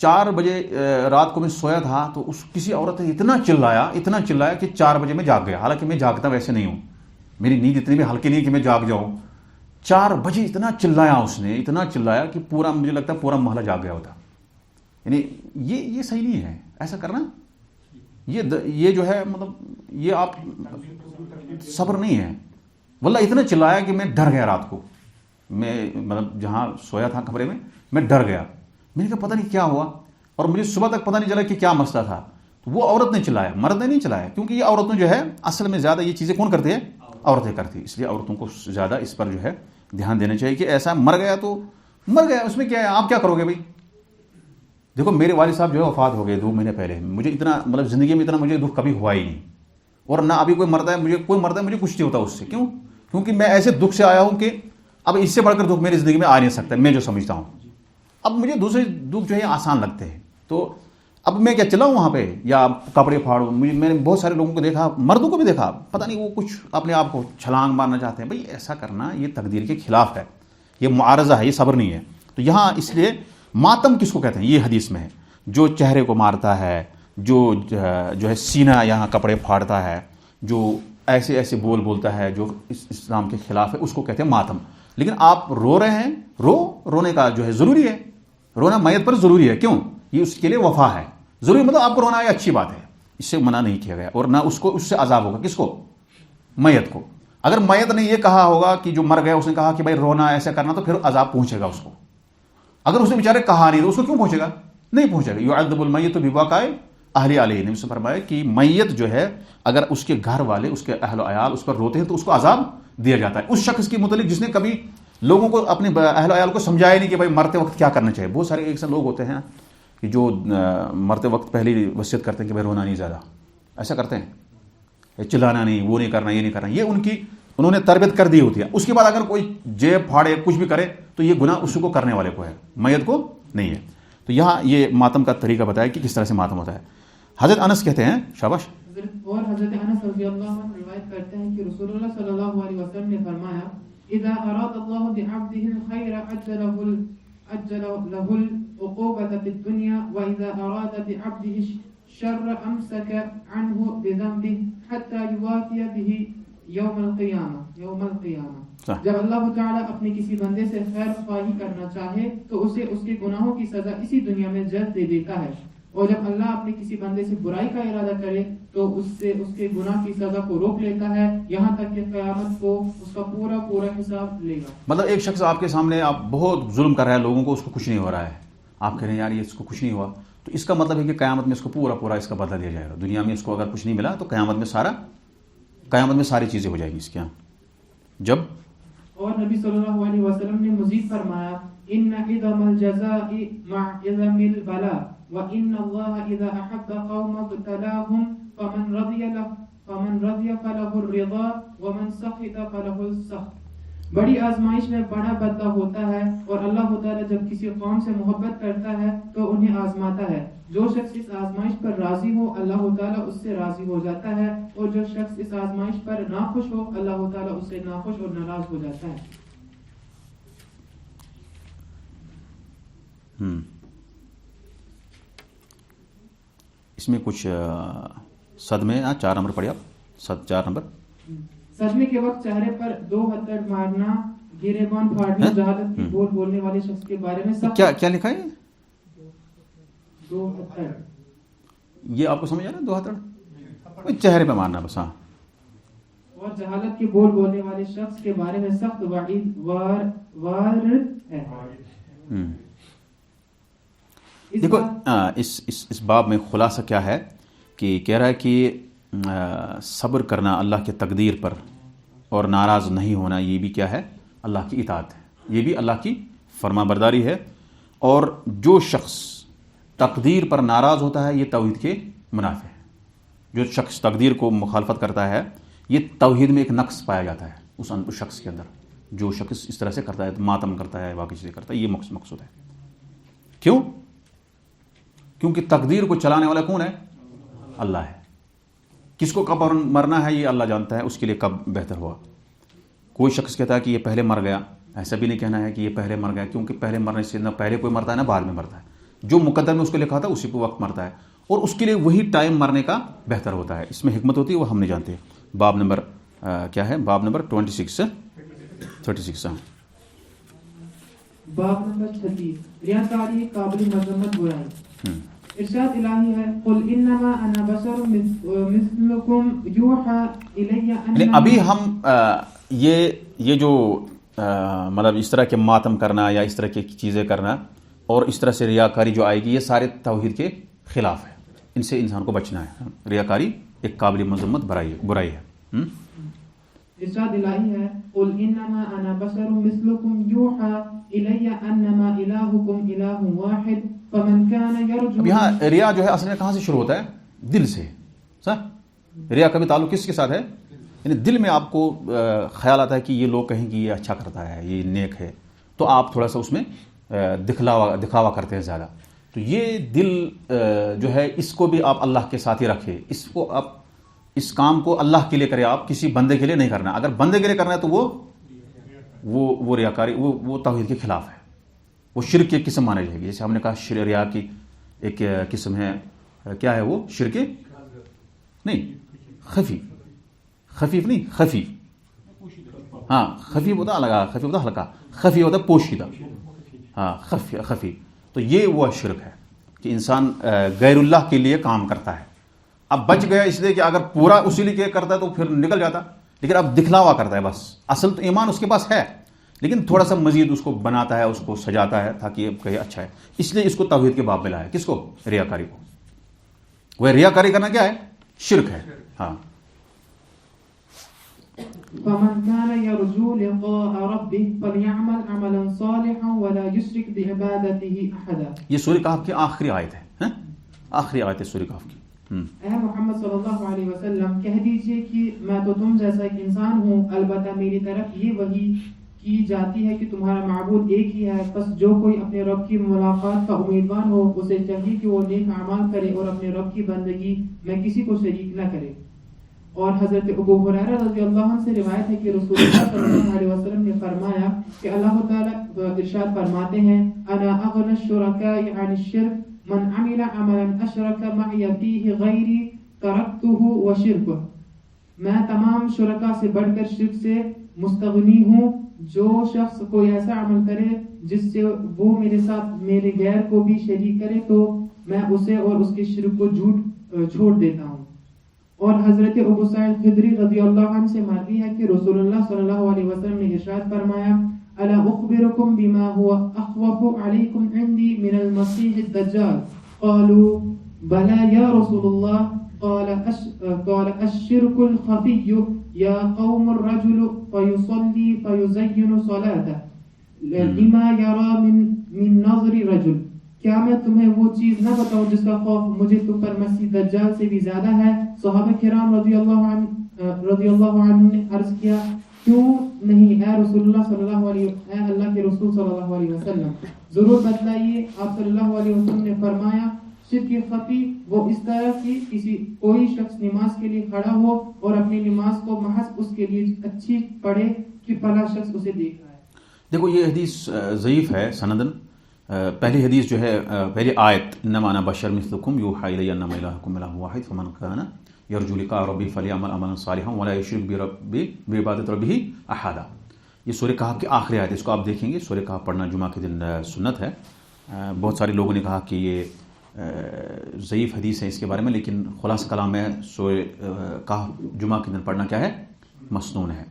[SPEAKER 1] 4 بجے رات کو میں سویا تھا تو کسی عورت نے اتنا چلایا کہ 4 بجے میں جاگ گیا، حالانکہ میں جاگتا ویسے نہیں ہوں، میری نیند اتنی بھی ہلکی نہیں کہ میں جاگ جاؤں. 4 بجے اتنا چلایا اس نے، اتنا چلایا کہ پورا، مجھے لگتا ہے پورا محلہ جاگ گیا ہوتا. یعنی یہ صحیح نہیں ہے ایسا کرنا. یہ جو ہے مطلب یہ آپ صبر نہیں ہے. واللہ اتنا چلایا کہ میں ڈر گیا رات کو. میں مطلب جہاں سویا تھا کمرے میں ڈر گیا. میں نے کہا پتہ نہیں کیا ہوا، اور مجھے صبح تک پتہ نہیں چلا کہ کیا مسئلہ تھا. تو وہ عورت نے چلایا، مرد نے نہیں چلایا، کیونکہ یہ عورتوں جو ہے اصل میں زیادہ یہ چیزیں کون کرتے ہیں؟ عورتیں کرتی. اس لیے عورتوں کو زیادہ اس پر جو ہے دھیان دینا چاہیے کہ ایسا مر گیا تو مر گیا، اس میں کیا ہے، آپ کیا کرو گے بھائی. دیکھو میرے والد صاحب جو ہے وفات ہو گئے 2 مہینے پہلے. مجھے اتنا مطلب زندگی میں اتنا مجھے دکھ کبھی ہوا ہی نہیں، اور نہ ابھی کوئی مرتا ہے، مجھے کچھ نہیں ہوتا اس سے. کیوں؟ کیونکہ میں ایسے دکھ سے آیا ہوں کہ اب اس سے بڑھ کر دکھ میری زندگی میں آ نہیں سکتا، میں جو سمجھتا ہوں. اب مجھے دوسرے دکھ جو ہے آسان لگتے ہیں. تو اب میں کیا چلاؤں وہاں پہ یا کپڑے پھاڑوں؟ میں نے بہت سارے لوگوں کو دیکھا، مردوں کو بھی دیکھا، پتہ نہیں وہ کچھ اپنے آپ کو چھلانگ مارنا چاہتے ہیں. بھائی ایسا کرنا یہ تقدیر کے خلاف ہے، یہ معارضہ ہے، یہ صبر نہیں ہے. تو یہاں اس لیے ماتم کس کو کہتے ہیں؟ یہ حدیث میں ہے، جو چہرے کو مارتا ہے، جو ہے سینہ یہاں کپڑے پھاڑتا ہے، جو ایسے بول بولتا ہے جو اسلام کے خلاف ہے، اس کو کہتے ہیں ماتم. لیکن آپ رو رہے ہیں، رونے کا جو ہے ضروری ہے، رونا میت پر ضروری ہے. کیوں؟ یہ اس کے لیے وفا ہے. ضروری مطلب آپ کو رونا ہے، اچھی بات ہے، اس سے منع نہیں کیا گیا. اور نہ اس سے عذاب ہوگا. کس کو؟ میت کو. اگر میت نے یہ کہا ہوگا کہ جو مر گیا اس نے کہا کہ بھائی رونا ایسا کرنا، تو پھر عذاب پہنچے گا اس کو. اگر اس نے بیچارے کہا نہیں تو اس کو کیوں پہنچے گا؟ نہیں پہنچے گا. یعذب المیت بواقع اہل علیہ نے فرمایا کہ میت جو ہے اگر اس کے گھر والے، اس کے اہل و عیال اس پر روتے ہیں تو اس کو عذاب دیا جاتا ہے. اس شخص کے متعلق جس نے کبھی لوگوں کو، اپنے اہل و عیال کو سمجھایا نہیں کہ بھائی مرتے وقت کیا کرنا چاہیے. بہت سارے ایسے لوگ ہوتے ہیں کہ جو مرتے وقت پہلے وصیت کرتے ہیں کہ بھائی رونا نہیں زیادہ، ایسا کرتے ہیں، چلانا نہیں، وہ نہیں کرنا، یہ نہیں کرنا. یہ انہوں نے تربیت کر دی ہوتی ہے. اس کے بعد اگر کوئی جیب پھاڑے کچھ بھی کرے تو یہ گناہ اس کو کرنے والے کو ہے، میت کو نہیں ہے. تو یہاں یہ ماتم کا طریقہ بتایا کہ کس طرح سے ماتم ہوتا ہے. حضرت انس کہتے ہیں، شاباش.
[SPEAKER 2] اور حضرت انس رضی اللہ عنہ روایت کرتے ہیں کہ رسول اللہ صلی اللہ علیہ وسلم نے فرمایا اذا اراد الله بعبده الخير عجل له العقوبة في الدنيا واذا اراد بعبده الشر امسك عنه بذنبه حتى يوافي به یوم القیامہ. جب اللہ تعالیٰ اپنے کسی بندے سے خیر خواہی کرنا چاہے تو اسے اس کے گناہوں کی سزا اسی دنیا میں جلد دے دیتا ہے، اور جب اللہ اپنے کسی بندے سے برائی کا ارادہ کرے تو اس سے اس کے گناہ کی سزا کو روک لیتا ہے یہاں تک کہ قیامت کو اس کا پورا حساب لے گا. مطلب
[SPEAKER 1] ایک شخص آپ کے سامنے آپ بہت ظلم کر رہا ہے لوگوں کو، اس کو کچھ نہیں ہو رہا ہے، آپ کہہ رہے ہیں یار یہ اس کو کچھ نہیں ہوا، تو اس کا مطلب ہے کہ قیامت میں اس کو پورا اس کا بدلہ دیا جائے گا. دنیا میں اس کو اگر کچھ نہیں ملا تو قیامت میں ساری چیزیں ہو جائیں گی اس کے. جب
[SPEAKER 2] اور نبی صلی اللہ علیہ وسلم نے مزید فرمایا ان عظم الجزاء مع عظم البلاء وان الله اذا احب قوما ابتلاهم فمن رضي فله الرضا ومن سخط فله السخط. بڑی آزمائش میں بڑا بدلہ ہوتا ہے، اور اللہ تعالیٰ جب کسی قوم سے محبت کرتا ہے تو انہیں آزماتا ہے. جو شخص اس آزمائش پر راضی ہو اللہ تعالیٰ اس سے راضی ہو جاتا ہے، اور جو شخص اس آزمائش پر ناخوش ہو اللہ تعالیٰ اس سے ناخوش اور ناراض ہو جاتا ہے.
[SPEAKER 1] اس میں کچھ صدمے 4 نمبر پڑھے آپ. 4 نمبر
[SPEAKER 2] صدمے کے وقت چہرے پر 2 ہتھڑ مارنا، گریبان پھاڑنا، جہالت کی بول بولنے والے شخص کے بارے میں
[SPEAKER 1] کیا لکھا ہے؟
[SPEAKER 2] 2 ہتھڑ.
[SPEAKER 1] یہ آپ کو سمجھ آ رہا ہے؟ 2 ہتھڑ چہرے پہ مارنا بس. ہاں.
[SPEAKER 2] اور جہالت کی بول بولنے والے شخص کے بارے میں سخت وعید وارد ہے.
[SPEAKER 1] دیکھو اس باب میں خلاصہ کیا ہے کہ کہہ رہا ہے کہ صبر کرنا اللہ کے تقدیر پر اور ناراض نہیں ہونا، یہ بھی کیا ہے؟ اللہ کی اطاعت ہے، یہ بھی اللہ کی فرما برداری ہے. اور جو شخص تقدیر پر ناراض ہوتا ہے یہ توحید کے منافع ہے. جو شخص تقدیر کو مخالفت کرتا ہے یہ توحید میں ایک نقص پایا جاتا ہے اس شخص کے اندر. جو شخص اس طرح سے کرتا ہے، ماتم کرتا ہے، باقی چیزیں کرتا ہے، یہ مقصود ہے. کیوں؟ کیونکہ تقدیر کو چلانے والا کون ہے؟ اللہ ہے. کس کو کب مرنا ہے یہ اللہ جانتا ہے، اس کے لیے کب بہتر ہوا. کوئی شخص کہتا ہے کہ یہ پہلے مر گیا، ایسا بھی نہیں کہنا ہے کہ یہ پہلے مر گیا، کیونکہ پہلے مرنے سے نہ پہلے کوئی مرتا ہے نہ بعد میں مرتا ہے. جو مقدر میں اس کو لکھا تھا اسی پہ وقت مرتا ہے، اور اس کے لیے وہی ٹائم مرنے کا بہتر ہوتا ہے. اس میں حکمت ہوتی ہے، وہ ہم نہیں جانتے. باب نمبر کیا ہے؟ باب نمبر 36.
[SPEAKER 2] باب نمبر 36 ریاکاری قابل مذمت برائی. ارشاد الہی ہے قل انما انا بشر مثلکم یوحى الی ان.
[SPEAKER 1] ابھی ہم یہ جو مطلب اس طرح کے ماتم کرنا یا اس طرح کی چیزیں کرنا اور اس طرح سے ریاکاری جو آئے گی، یہ سارے توحید کے خلاف ہے. ان سے انسان کو بچنا ہے. ریاکاری ایک قابل مذمت برائی ہے.
[SPEAKER 2] ارشاد الہی ہے قل انما انا بشر مثلکم یوحى الی انما الہکم الہ واحد فمن کان یرجو.
[SPEAKER 1] اب یہاں ریا جو ہے اصل میں کہاں سے شروع ہوتا ہے؟ دل سے. صح؟ ریا کا بھی تعلق کس کے ساتھ ہے؟ یعنی دل میں آپ کو خیال آتا ہے کہ یہ لوگ کہیں کہ یہ اچھا کرتا ہے، یہ نیک ہے، تو آپ تھوڑا سا اس میں دکھاوا کرتے ہیں زیادہ. تو یہ دل جو ہے اس کو بھی آپ اللہ کے ساتھ ہی رکھے. اس کو آپ اس کام کو اللہ کے لیے کرے، آپ کسی بندے کے لیے نہیں کرنا. اگر بندے کے لیے کرنا ہے تو وہ ریاکاری، وہ توحید کے خلاف ہے، وہ شرک کی قسم مانے جائے گی. جیسے ہم نے کہا ریا کی ایک قسم ہے، کیا ہے وہ؟ شرک نہیں، خفیف نہیں، خفی. ہاں خفیف ہوتا الگ، خفیف ہوتا ہلکا، خفی ہوتا پوشیدہ. ہاں خفی. تو یہ وہ شرک ہے کہ انسان غیر اللہ کے لیے کام کرتا ہے. اب بچ گیا اس لیے کہ اگر پورا اسی لیے کرتا ہے تو پھر نکل جاتا، لیکن اب دکھلاوا کرتا ہے بس. اصل تو ایمان اس کے پاس ہے، لیکن تھوڑا سا مزید اس کو بناتا ہے، اس کو سجاتا ہے تاکہ یہ کہے اچھا ہے. اس لیے اس کو توحید کے باب میں لایا. کس کو؟ ریاکاری کو. وہ ریاکاری کرنا کیا ہے؟ شرک ہے. ہاں.
[SPEAKER 2] فمن كان يرجو لقاء ربه فليعمل عملا صالحا ولا يشرك بعبادته احدا.
[SPEAKER 1] یہ سورہ کہف کی آخری آیت ہے. آخری آیت ہے سورہ کہف کی.
[SPEAKER 2] اے محمد صلی اللہ علیہ وسلم کہہ دیجئے کہ میں تو تم جیسا ایک انسان ہوں، البتہ میری طرف یہ وحی کی جاتی ہے کہ تمہارا معبود ایک ہی ہے. بس جو کوئی اپنے رب کی ملاقات کا امیدوار ہو اسے چاہیے کہ وہ نیک اعمال کرے اور اپنے رب کی بندگی میں کسی کو شریک نہ کرے. اور حضرت ابو ہریرہ رضی اللہ عنہ سے روایت ہے کہ رسول اللہ صلی اللہ علیہ وسلم نے فرمایا کہ اللہ تعالیٰ ارشاد فرماتے ہیں انا اغنى الشركاء عن الشرك من عمل عملا اشرك معي فيه غيري تركته وشركه. میں تمام شرکا سے بڑھ کر شرک سے مستغنی ہوں. جو شخص کوئی ایسا عمل کرے جس سے وہ میرے ساتھ میرے غیر کو بھی شریک کرے تو میں اسے اور اس کے شرک کو چھوڑ دیتا ہوں. اور حضرت ابو سعید خدری رضی اللہ عنہ سے مروی ہے کہ رسول اللہ صلی اللہ علیہ وسلم نے ارشاد فرمایا الا اخبركم بما هو اخوف عليكم عندي من المسيح الدجال قالوا بلى يا رسول الله قال الشرك الخفي يا قوم الرجل فيصلي فيزين صلاته لما يرى من نظر رجل. کیا میں تمہیں وہ چیز نہ بتاؤں جس کا خوف مجھے تم پر مسیح دجال سے بھی زیادہ ہے؟ صحابہ کرام رضی اللہ عنہ نے عرض کیا کیوں نہیں اے رسول اللہ صلی اللہ علیہ اے اللہ کے رسول صلی اللہ علیہ وسلم ضرور بتلائیے. آپ صلی اللہ علیہ وسلم نے فرمایا شرک خفی وہ اس طرح کی کوئی شخص نماز کے لیے کھڑا ہو اور اپنی نماز کو محض اس کے لیے اچھی پڑھے کہ فلاں شخص اسے دیکھ رہا ہے.
[SPEAKER 1] دیکھو یہ حدیث ضعیف ہے سندن. پہلی حدیث جو ہے پہلی آیت انما انا بشر مثلکم یوحی الی انما الہکم الہ واحد فمن کان یرجو لقاء ربہ فلیعمل عملا صالحا ولا یشرک بعبادۃ ربہ احدا. یہ سورہ کہف کی آخری آیت. اس کو آپ دیکھیں گے. سورہ کہف پڑھنا جمعہ کے دن سنت ہے. بہت سارے لوگوں نے کہا کہ یہ ضعیف حدیث ہے اس کے بارے میں، لیکن خلاصہ کلام ہے سورہ کہف جمعہ کے دن پڑھنا کیا ہے؟ مسنون ہے.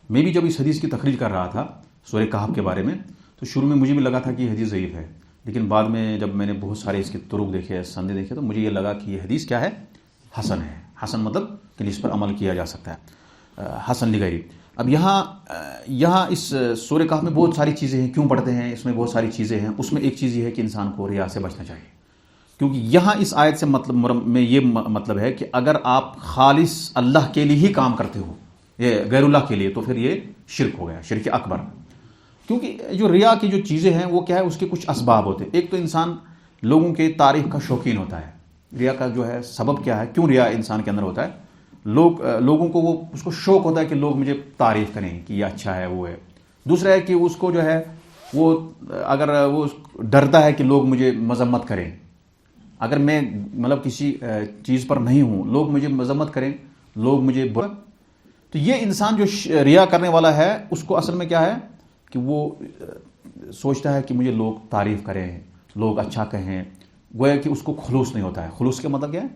[SPEAKER 1] میں بھی جب اس حدیث کی تخریج کر رہا تھا سورہ کہف کے بارے میں تو شروع میں مجھے بھی لگا تھا کہ یہ حدیث ضعیف ہے، لیکن بعد میں جب میں نے بہت سارے اس کے طرق دیکھے، سندیں دیکھے، تو مجھے یہ لگا کہ یہ حدیث کیا ہے؟ حسن ہے. حسن مطلب کہ اس پر عمل کیا جا سکتا ہے. حسن لغیری. اب یہاں اس سورہ کہف میں بہت ساری چیزیں ہیں. کیوں پڑھتے ہیں؟ اس میں بہت ساری چیزیں ہیں. اس میں ایک چیز یہ ہے کہ انسان کو ریا سے بچنا چاہیے، کیونکہ یہاں اس آیت سے مطلب میں یہ مطلب ہے کہ اگر آپ خالص اللہ کے لیے ہی کام کرتے ہو، یہ غیر اللہ کے لیے، تو پھر یہ شرک ہو گیا، شرک اکبر. کیونکہ جو ریا کی جو چیزیں ہیں وہ کیا ہے؟ اس کے کچھ اسباب ہوتے ہیں. ایک تو انسان لوگوں کے تعریف کا شوقین ہوتا ہے. ریا کا جو ہے سبب کیا ہے؟ کیوں ریا انسان کے اندر ہوتا ہے؟ لوگوں کو اس کو شوق ہوتا ہے کہ لوگ مجھے تعریف کریں کہ یہ اچھا ہے، وہ ہے. دوسرا ہے کہ اس کو جو ہے وہ اگر وہ ڈرتا ہے کہ لوگ مجھے مذمت کریں، اگر میں مطلب کسی چیز پر نہیں ہوں، لوگ مجھے مذمت کریں، لوگ مجھے تو یہ انسان جو ریا کرنے والا ہے اس کو اصل میں کیا ہے کہ وہ سوچتا ہے کہ مجھے لوگ تعریف کریں، لوگ اچھا کہیں، گویا کہ اس کو خلوص نہیں ہوتا ہے۔ خلوص کا مطلب کیا ہے؟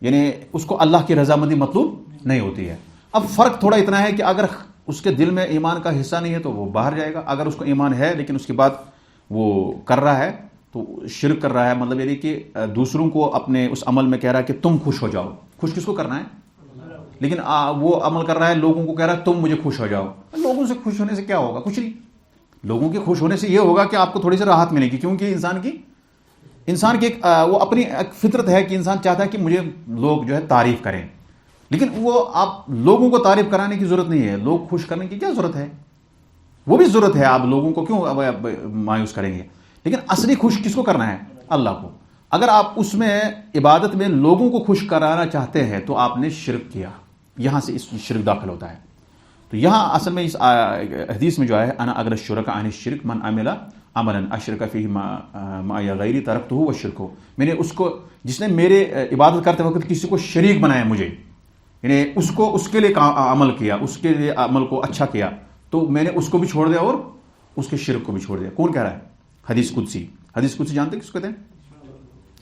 [SPEAKER 1] یعنی اس کو اللہ کی رضامندی مطلوب نہیں ہوتی ہے۔ اب فرق تھوڑا اتنا ہے کہ اگر اس کے دل میں ایمان کا حصہ نہیں ہے تو وہ باہر جائے گا، اگر اس کو ایمان ہے لیکن اس کے بعد وہ کر رہا ہے تو شرک کر رہا ہے، مطلب یعنی کہ دوسروں کو اپنے اس عمل میں کہہ رہا ہے کہ تم خوش ہو جاؤ۔ خوش کس کو کرنا ہے؟ لیکن وہ عمل کر رہا ہے لوگوں کو کہہ رہا ہے تم مجھے خوش ہو جاؤ۔ لوگوں سے خوش ہونے سے کیا ہوگا؟ کچھ نہیں۔ لوگوں کے خوش ہونے سے یہ ہوگا کہ آپ کو تھوڑی سی راحت ملے گی، کیونکہ انسان کی وہ اپنی ایک فطرت ہے کہ انسان چاہتا ہے کہ مجھے لوگ جو ہے تعریف کریں، لیکن وہ آپ لوگوں کو تعریف کرانے کی ضرورت نہیں ہے، لوگ خوش کرنے کی کیا ضرورت ہے؟ وہ بھی ضرورت ہے، آپ لوگوں کو کیوں مایوس کریں گے؟ لیکن اصلی خوش کس کو کرنا ہے؟ اللہ کو۔ اگر آپ اس میں عبادت میں لوگوں کو خوش کرانا چاہتے ہیں تو آپ نے شرک کیا، یہاں سے اس شرک داخل ہوتا ہے۔ تو یہاں اصل میں اس حدیث میں جو ہے انا اگر شرک عن الشرک من عمل عملا اشرک فیہ معی غیری ترکتہ وشرکہ، میں نے اس کو جس نے میرے عبادت کرتے وقت کسی کو شریک بنایا مجھے، یعنی اس کے لیے عمل کیا، اس کے لیے عمل کو اچھا کیا، تو میں نے اس کو بھی چھوڑ دیا اور اس کے شرک کو بھی چھوڑ دیا۔ کون کہہ رہا ہے؟ حدیث قدسی۔ حدیث قدسی جانتے ہیں کس کو کہتے ہیں؟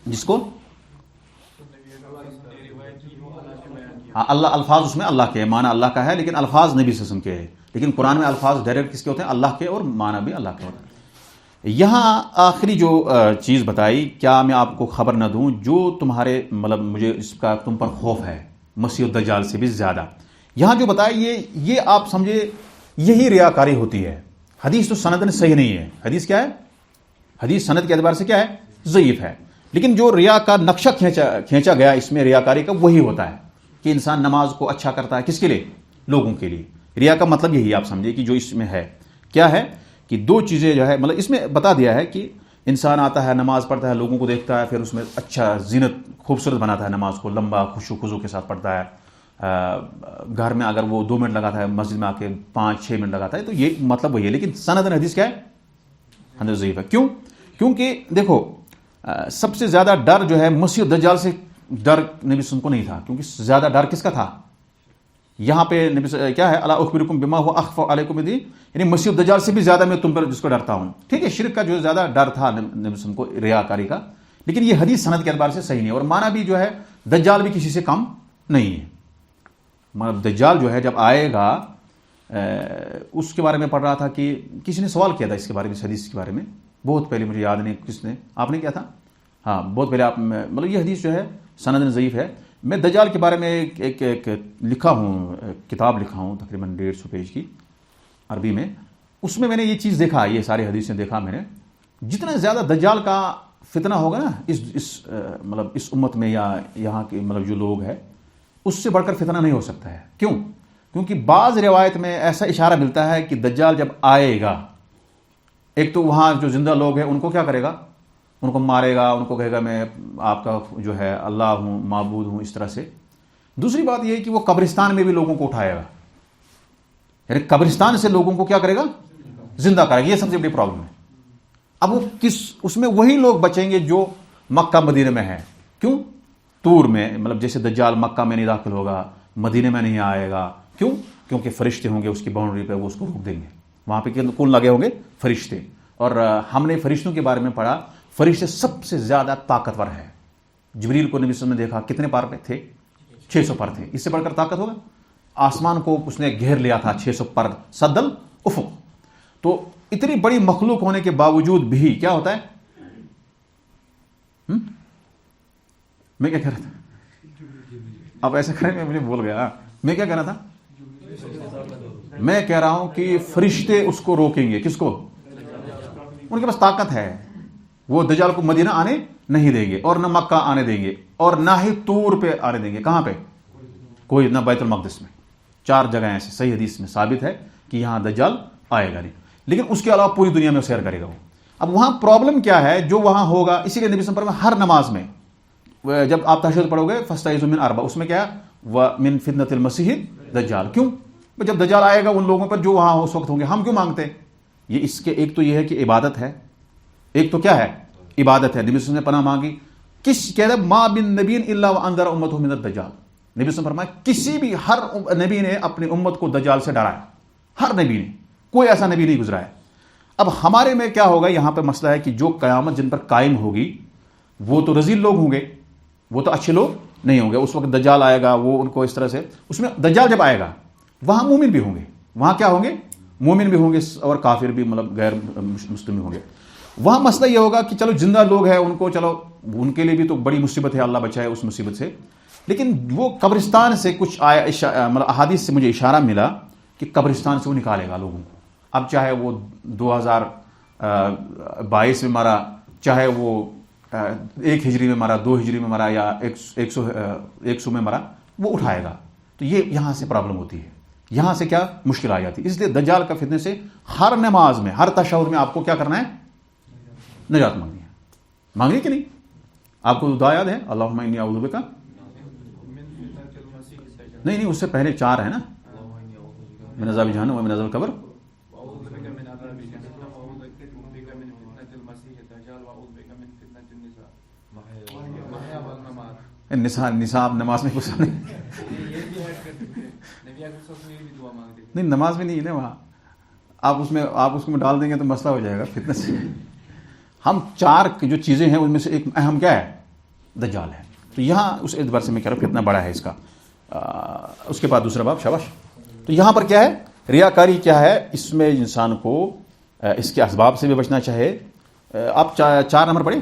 [SPEAKER 1] جس کو اللہ، الفاظ اس میں اللہ کے معنی اللہ کا ہے لیکن الفاظ نبی صلی اللہ علیہ وسلم کے ہیں، لیکن قرآن میں الفاظ ڈائریکٹ کس کے ہوتے ہیں؟ اللہ کے، اور معنی بھی اللہ کے ہوتے ہیں۔ یہاں آخری جو چیز بتائی، کیا میں آپ کو خبر نہ دوں جو تمہارے مطلب مجھے اس کا تم پر خوف ہے مسیح الدجال سے بھی زیادہ، یہاں جو بتائی یہ آپ سمجھے یہی ریاکاری ہوتی ہے۔ حدیث تو سند صحیح نہیں ہے، حدیث کیا ہے؟ حدیث سند کے اعتبار سے کیا ہے؟ ضعیف ہے، لیکن جو ریا کا نقشہ کھینچا گیا اس میں ریاکاری کا وہی ہوتا ہے کہ انسان نماز کو اچھا کرتا ہے، کس کے لیے؟ لوگوں کے لیے۔ ریا کا مطلب یہی آپ سمجھے کہ جو اس میں ہے کیا ہے کہ دو چیزیں جو ہے مطلب اس میں بتا دیا ہے کہ انسان آتا ہے نماز پڑھتا ہے، لوگوں کو دیکھتا ہے، پھر اس میں اچھا زینت خوبصورت بناتا ہے، نماز کو لمبا خشوع خضوع کے ساتھ پڑھتا ہے، گھر میں اگر وہ 2 منٹ لگاتا ہے، مسجد میں آ کے 5-6 منٹ لگاتا ہے، تو یہ مطلب وہی ہے، لیکن سند حدیث کیا ہے؟ حدیث ضعیف ہے۔ کیوں؟ کیونکہ دیکھو سب سے زیادہ ڈر جو ہے مسیح الدجال سے ڈر نبی صلی کو نہیں تھا، کیونکہ زیادہ ڈر کس کا تھا؟ یہاں پہ نبی کیا ہے؟ الا اخبرکم بما هو اخفى علیکم الدین، یعنی مسیح الدجال سے بھی زیادہ میں تم پر جس کو ڈرتا ہوں۔ ٹھیک ہے، شرک کا جو زیادہ ڈر تھا نبی صلی کو، ریاکاری کا، لیکن یہ حدیث سند کے اعتبار سے صحیح نہیں ہے، اور معنی بھی جو ہے دجال بھی کسی سے کم نہیں ہے۔ مطلب دجال جو ہے جب آئے گا، اس کے بارے میں پڑھ رہا تھا کہ کسی نے سوال کیا تھا اس کے بارے میں، اس حدیث کے بارے میں، بہت پہلے، مجھے یاد نہیں کس نے، آپ نے کیا تھا؟ ہاں بہت پہلے آپ، مطلب یہ حدیث جو ہے سند ضعیف ہے۔ میں دجال کے بارے میں ایک لکھا ہوں، کتاب لکھا ہوں تقریباً 150 پیج کی عربی میں، اس میں نے یہ چیز دیکھا، یہ ساری حدیثیں دیکھا میں نے، جتنا زیادہ دجال کا فتنہ ہوگا نا مطلب اس امت میں یا یہاں کے مطلب جو لوگ ہیں، اس سے بڑھ کر فتنہ نہیں ہو سکتا ہے۔ کیوں؟ کیونکہ بعض روایت میں ایسا اشارہ ملتا ہے کہ دجال جب آئے گا، ایک تو وہاں جو زندہ لوگ ہیں ان کو کیا کرے گا؟ ان کو مارے گا، ان کو کہے گا میں آپ کا جو ہے اللہ ہوں، معبود ہوں، اس طرح سے۔ دوسری بات یہ ہے کہ وہ قبرستان میں بھی لوگوں کو اٹھائے گا، یعنی قبرستان سے لوگوں کو کیا کرے گا؟ زندہ کرے گا۔ یہ سب سے بڑی پرابلم ہے۔ اب وہ اس میں وہی لوگ بچیں گے جو مکہ مدینہ میں ہیں۔ کیوں؟ طور میں، مطلب جیسے دجال مکہ میں نہیں داخل ہوگا، مدینہ میں نہیں آئے گا۔ کیوں؟ کیونکہ فرشتے ہوں گے اس کی باؤنڈری پہ، وہ اس کو روک دیں گے۔ وہاں پہ کون لگے ہوں گے؟ فرشتے۔ اور ہم نے فرشتوں کے بارے میں پڑھا، فرشتے سب سے زیادہ طاقتور ہے۔ جبریل کو نبی صلی اللہ علیہ وسلم نے دیکھا، کتنے پر پہ تھے؟ 600 پر تھے۔ اس سے بڑھ کر طاقت ہوگا؟ آسمان کو اس نے گھیر لیا تھا 600 پر، سد الافق۔ تو اتنی بڑی مخلوق ہونے کے باوجود بھی کیا ہوتا ہے؟ میں کیا کہہ رہا تھا؟ آپ ایسا کریں، میں مجھے بول گیا، میں کیا کہہ رہا تھا؟ میں کہہ رہا ہوں کہ فرشتے اس کو روکیں گے، کس کو؟ ان کے پاس طاقت ہے، وہ دجال کو مدینہ آنے نہیں دیں گے، اور نہ مکہ آنے دیں گے، اور نہ ہی طور پہ آنے دیں گے۔ کہاں پہ؟ کوئی نہ بیت المقدس میں۔ 4 جگہیں ایسے صحیح حدیث میں ثابت ہے کہ یہاں دجال آئے گا نہیں، لیکن اس کے علاوہ پوری دنیا میں سیر کرے گا وہ۔ اب وہاں پرابلم کیا ہے جو وہاں ہوگا؟ اسی لیے نبی صلی اللہ علیہ وسلم ہر نماز میں جب آپ تہجد پڑھو گے فاستعیذوا من 4، اس میں کیا ہے؟ ومن فتنة المسیح الدجال۔ کیوں؟ جب دجال آئے گا ان لوگوں پر جو وہاں اس وقت ہوں گے، ہم کیوں مانگتے ہیں؟ یہ اس کے ایک تو یہ ہے کہ عبادت ہے، ایک تو کیا ہے؟ عبادت ہے. نبی صلی اللہ علیہ وسلم نے پناہ مانگی. کہتے ہیں ما بن نبی الا وانذر امته من الدجال. نبی صلی اللہ علیہ وسلم فرمایا کسی بھی ہر نبی نے اپنی امت کو دجال سے ڈرایا. ہر نبی نے، کوئی ایسا نبی نہیں گزرا ہے. اب ہمارے میں کیا ہوگا؟ یہاں پہ مسئلہ ہے کہ جو قیامت جن پر قائم ہوگی وہ تو رذیل لوگ ہوں گے، وہ تو اچھے لوگ نہیں ہوں گے. اس وقت دجال آئے گا، وہ ان کو اس طرح سے، اس میں دجال جب آئے گا وہاں مومن بھی ہوں گے. وہاں کیا ہوں گے؟ مومن بھی ہوں گے اور کافر بھی، مطلب غیر مسلم بھی ہوں گے. وہاں مسئلہ یہ ہوگا کہ چلو زندہ لوگ ہیں، ان کو چلو ان کے لیے بھی تو بڑی مصیبت ہے، اللہ بچائے اس مصیبت سے. لیکن وہ قبرستان سے کچھ مطلب احادیث سے مجھے اشارہ ملا کہ قبرستان سے وہ نکالے گا لوگوں کو. اب چاہے وہ 2022 میں مرا، چاہے وہ 1 ہجری میں مرا، 2 ہجری میں مرا، یا 100 میں مرا، وہ اٹھائے گا. تو یہ یہاں سے پرابلم ہوتی ہے، یہاں سے کیا مشکل آ جاتی ہے. اس لیے دجال کا فتنے سے ہر نماز میں، ہر تشہد میں آپ کو کیا کرنا ہے؟ نجات مانگنی ہے. مانگنی کہ نہیں؟ آپ کو دعا یاد ہے؟ اللہم انی اعوذ بک، نہیں اس سے پہلے 4 ہے نا، من عذاب جہنم ومن عذاب القبر. نصاب نماز میں کچھ نہیں، نماز میں نہیں ہے نا. وہاں آپ اس میں ڈال دیں گے تو مسئلہ ہو جائے گا فتنہ سے. ہم 4 کی جو چیزیں ہیں ان میں سے ایک اہم کیا ہے؟ دجال ہے. تو یہاں اس اعتبار سے میں کہہ رہا ہوں فتنہ بڑا ہے اس کا. اس کے بعد دوسرا باب، شاباش. تو یہاں پر کیا ہے؟ ریاکاری کیا ہے؟ اس میں انسان کو اس کے اسباب سے بھی بچنا چاہے. آپ 4 نمبر پڑھیں.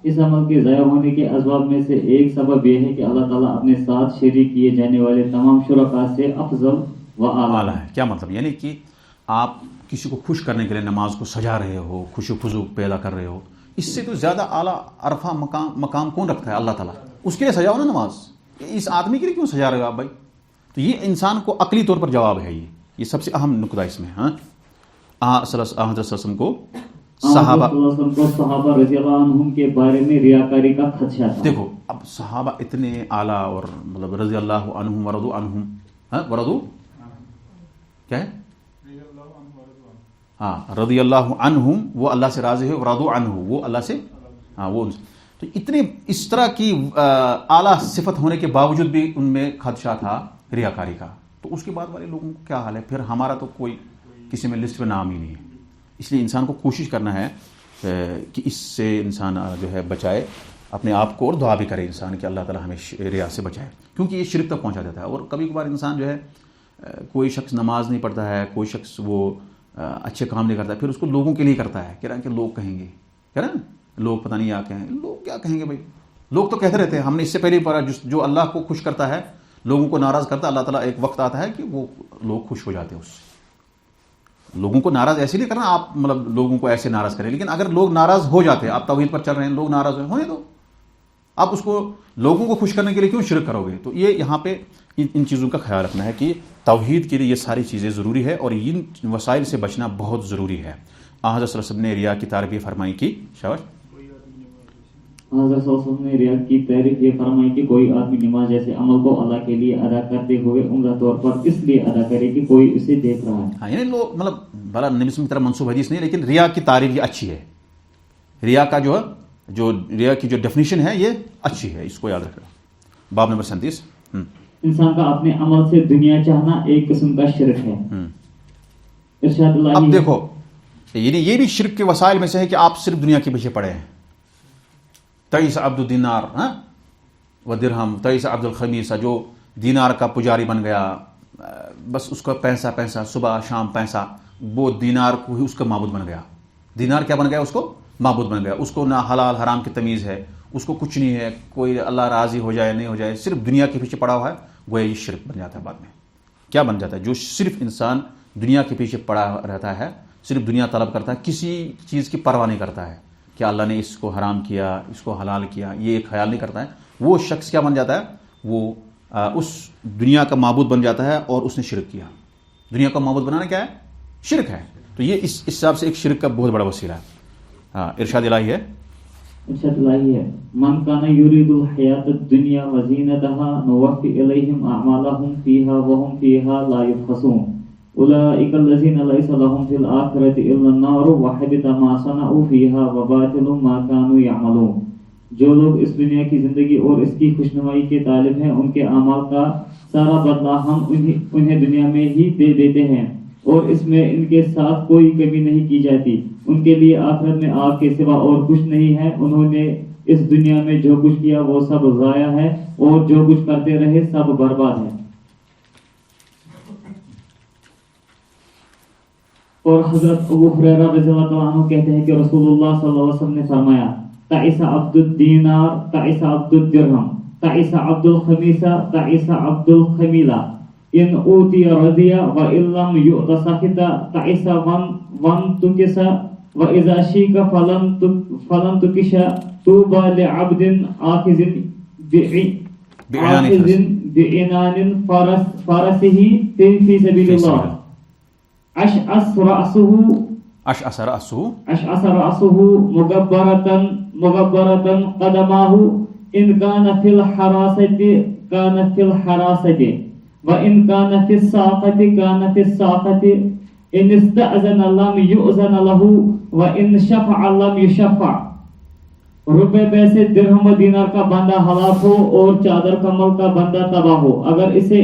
[SPEAKER 3] اس عمل کے ضائع ہونے کے اسباب میں سے ایک سبب یہ ہے کہ اللہ تعالیٰ اپنے ساتھ شریک کیے جانے والے تمام شرکاء سے افضل و اعلیٰ ہے.
[SPEAKER 1] کیا مطلب؟ یعنی کہ آپ کسی کو خوش کرنے کے لیے نماز کو سجا رہے ہو، خوش و خضوع پیدا کر رہے ہو، اس سے تو زیادہ اعلیٰ عرفہ مقام کون رکھتا ہے؟ اللہ تعالیٰ. اس کے لیے سجاؤ نا نماز. اس آدمی کے لیے کیوں سجا رہے ہو آپ بھائی؟ تو یہ انسان کو عقلی طور پر جواب ہے. یہ سب سے اہم نقطہ اس میں. حضرت صلی اللہ علیہ وسلم کو صحابہ
[SPEAKER 3] رضی اللہ عنہم کے بارے میں ریاکاری کا خدشہ تھا.
[SPEAKER 1] دیکھو اب صحابہ اتنے اعلیٰ اور مطلب رضی اللہ عنہم ورضوا عنہم، ورضوا کیا ہے؟ رضی اللہ عنہم، وہ اللہ سے راضی ہے، ورضوا عنہ، وہ اللہ سے وہ. تو اتنے اس طرح کی اعلیٰ صفت ہونے کے باوجود بھی ان میں خدشہ تھا ریاکاری کا. تو اس کے بعد والے لوگوں کو کیا حال ہے؟ پھر ہمارا تو کوئی کسی میں لسٹ میں نام ہی نہیں ہے. اس لیے انسان کو کوشش کرنا ہے کہ اس سے انسان جو ہے بچائے اپنے آپ کو، اور دعا بھی کرے انسان کہ اللہ تعالیٰ ہمیں ریا سے بچائے، کیونکہ یہ شرک تک پہنچا دیتا ہے. اور کبھی کبھار انسان جو ہے کوئی شخص نماز نہیں پڑھتا ہے، کوئی شخص وہ اچھے کام نہیں کرتا ہے، پھر اس کو لوگوں کے لیے کرتا ہے. کہہ رہا ہے کہ لوگ کہیں گے، کہہ رہا ہے نا لوگ پتہ نہیں کیا کہیں، لوگ کیا کہیں گے بھائی؟ لوگ تو کہتے رہتے ہیں. ہم نے اس سے پہلے پڑھا جو اللہ کو خوش کرتا ہے لوگوں کو ناراض کرتا ہے، اللہ تعالیٰ ایک وقت آتا ہے کہ وہ لوگ خوش ہو جاتے ہیں اس سے. لوگوں کو ناراض ایسے نہیں کرنا آپ، مطلب لوگوں کو ایسے ناراض کریں، لیکن اگر لوگ ناراض ہو جاتے ہیں، آپ توحید پر چل رہے ہیں، لوگ ناراض ہونے دو. آپ اس کو لوگوں کو خوش کرنے کے لیے کیوں شرک کرو گے؟ تو یہ یہاں پہ ان چیزوں کا خیال رکھنا ہے کہ توحید کے لیے یہ ساری چیزیں ضروری ہے اور ان وسائل سے بچنا بہت ضروری ہے. حضرت صلی اللہ علیہ وسلم نے ریا کی تعریف یہ فرمائی کی. شاباش.
[SPEAKER 3] حضرت صلی اللہ علیہ وسلم نے ریا کی تعریف یہ فرمائی کہ کوئی آدمی نماز جیسے عمل کو اللہ کے لیے ادا کرتے ہوئے عمدہ طور پر اس لیے ادا کرے کہ کوئی اسے دیکھ رہا ہے.
[SPEAKER 1] ہاں، یعنی لوگ مطلب بلا نبی کی طرح منسوب حدیث نہیں، لیکن ریا کی تعریف یہ اچھی ہے. ریا کا جو ریا کی جو ڈیفینیشن ہے یہ اچھی ہے، اس کو یاد رکھنا. باب نمبر 37.
[SPEAKER 3] انسان کا اپنے عمل سے دنیا چاہنا ایک قسم کا شرک ہے. ارشاد اللہ.
[SPEAKER 1] اب دیکھو یعنی یہ بھی شرک کے وسائل میں سے ہے کہ آپ صرف دنیا کے پیچھے پڑے ہیں. تئیس عبد الدینار و درہم، تئیس عبد الخمیسہ، جو دینار کا پجاری بن گیا، بس اس کا پیسہ صبح شام پیسہ، وہ دینار کو ہی اس کا معبود بن گیا. دینار کیا بن گیا؟ اس کو معبود بن گیا. اس کو نہ حلال حرام کی تمیز ہے، اس کو کچھ نہیں ہے، کوئی اللہ راضی ہو جائے نہیں ہو جائے، صرف دنیا کے پیچھے پڑا ہوا ہے. گویا یہ شرک بن جاتا ہے. بعد میں کیا بن جاتا ہے؟ جو صرف انسان دنیا کے پیچھے پڑا رہتا ہے، صرف دنیا طلب کرتا ہے، کسی چیز کی پرواہ نہیں کرتا ہے کہ اللہ نے اس کو حرام کیا، اس کو حلال کیا، یہ ایک خیال نہیں کرتا ہے. وہ شخص کیا بن جاتا ہے؟ وہ اس دنیا کا معبود بن جاتا ہے اور اس نے شرک کیا. دنیا کا معبود بنانا کیا ہے؟ شرک ہے. تو یہ اس حساب سے ایک شرک کا بہت بڑا وسیلہ ہے. ارشاد الہی ہے
[SPEAKER 3] ارشاد الہی ہے من کان یرید الحیات الدنیا وزینتها نوفی الیہم اعمالهم فیہا وهم فیہا لا یبخسون اولئک الذین لیس لهم فی الآخرۃ الا النار وحبط ما صنعوا فیہا وباطل ما کانوا یعملون. جو لوگ اس دنیا کی زندگی اور اس کی خوشنمائی کے طالب ہیں ان کے اعمال کا سارا بدلہ ہم انہیں دنیا میں ہی دے دیتے ہیں اور اس میں ان کے ساتھ کوئی کمی نہیں کی جاتی. ان کے لیے آخرت میں آگ کے سوا اور کچھ نہیں ہے. انہوں نے اس دنیا میں جو کچھ کیا وہ سب ضائع ہے اور جو کچھ کرتے رہے سب برباد ہے. اور حضرت ابو ہریرہ رضی اللہ عنہ کہتے ہیں کہ رسول اللہ صلی اللہ علیہ وسلم نے فرمایا تعس عبد الدینار تعس عبد الدرہم تعس عبد الخمیسہ تعس عبد الخمیلہ ان اوتی رضی و ان لم یؤت سخط تعس ون تکس و اذا شیک فلن تکش طوبى لعبد آخذ بعنان فرسه في سبيل الله اشعث رأسه مغبرة قدماه إن كان في الحراسة وإن كان في الساقة إن استأذن لم يؤذن له وإن شفع لم يشفع. روپے پیسے درہم و دینار کا بندہ ہلاک ہو اور چادر کمل کا بندہ تباہ ہو. اگر اسے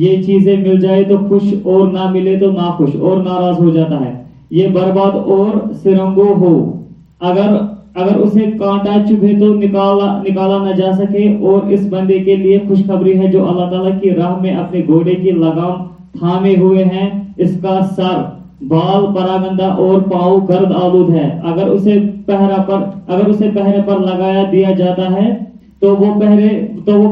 [SPEAKER 3] یہ چیزیں مل جائے تو خوش اور نہ ملے تو ناخوش اور ناراض ہو جاتا ہے. یہ برباد اور سرنگو ہو. اگر اسے کانٹا چبھے تو نکالا نہ جا سکے. اور اس بندے کے لیے خوشخبری ہے جو اللہ تعالیٰ کی راہ میں اپنے گھوڑے کی لگام تھامے ہوئے ہیں. اس کا سر بال پراگندہ اور پاؤں گرد آلود ہے. اگر اسے پہرے پر لگایا دیا جاتا ہے تو وہ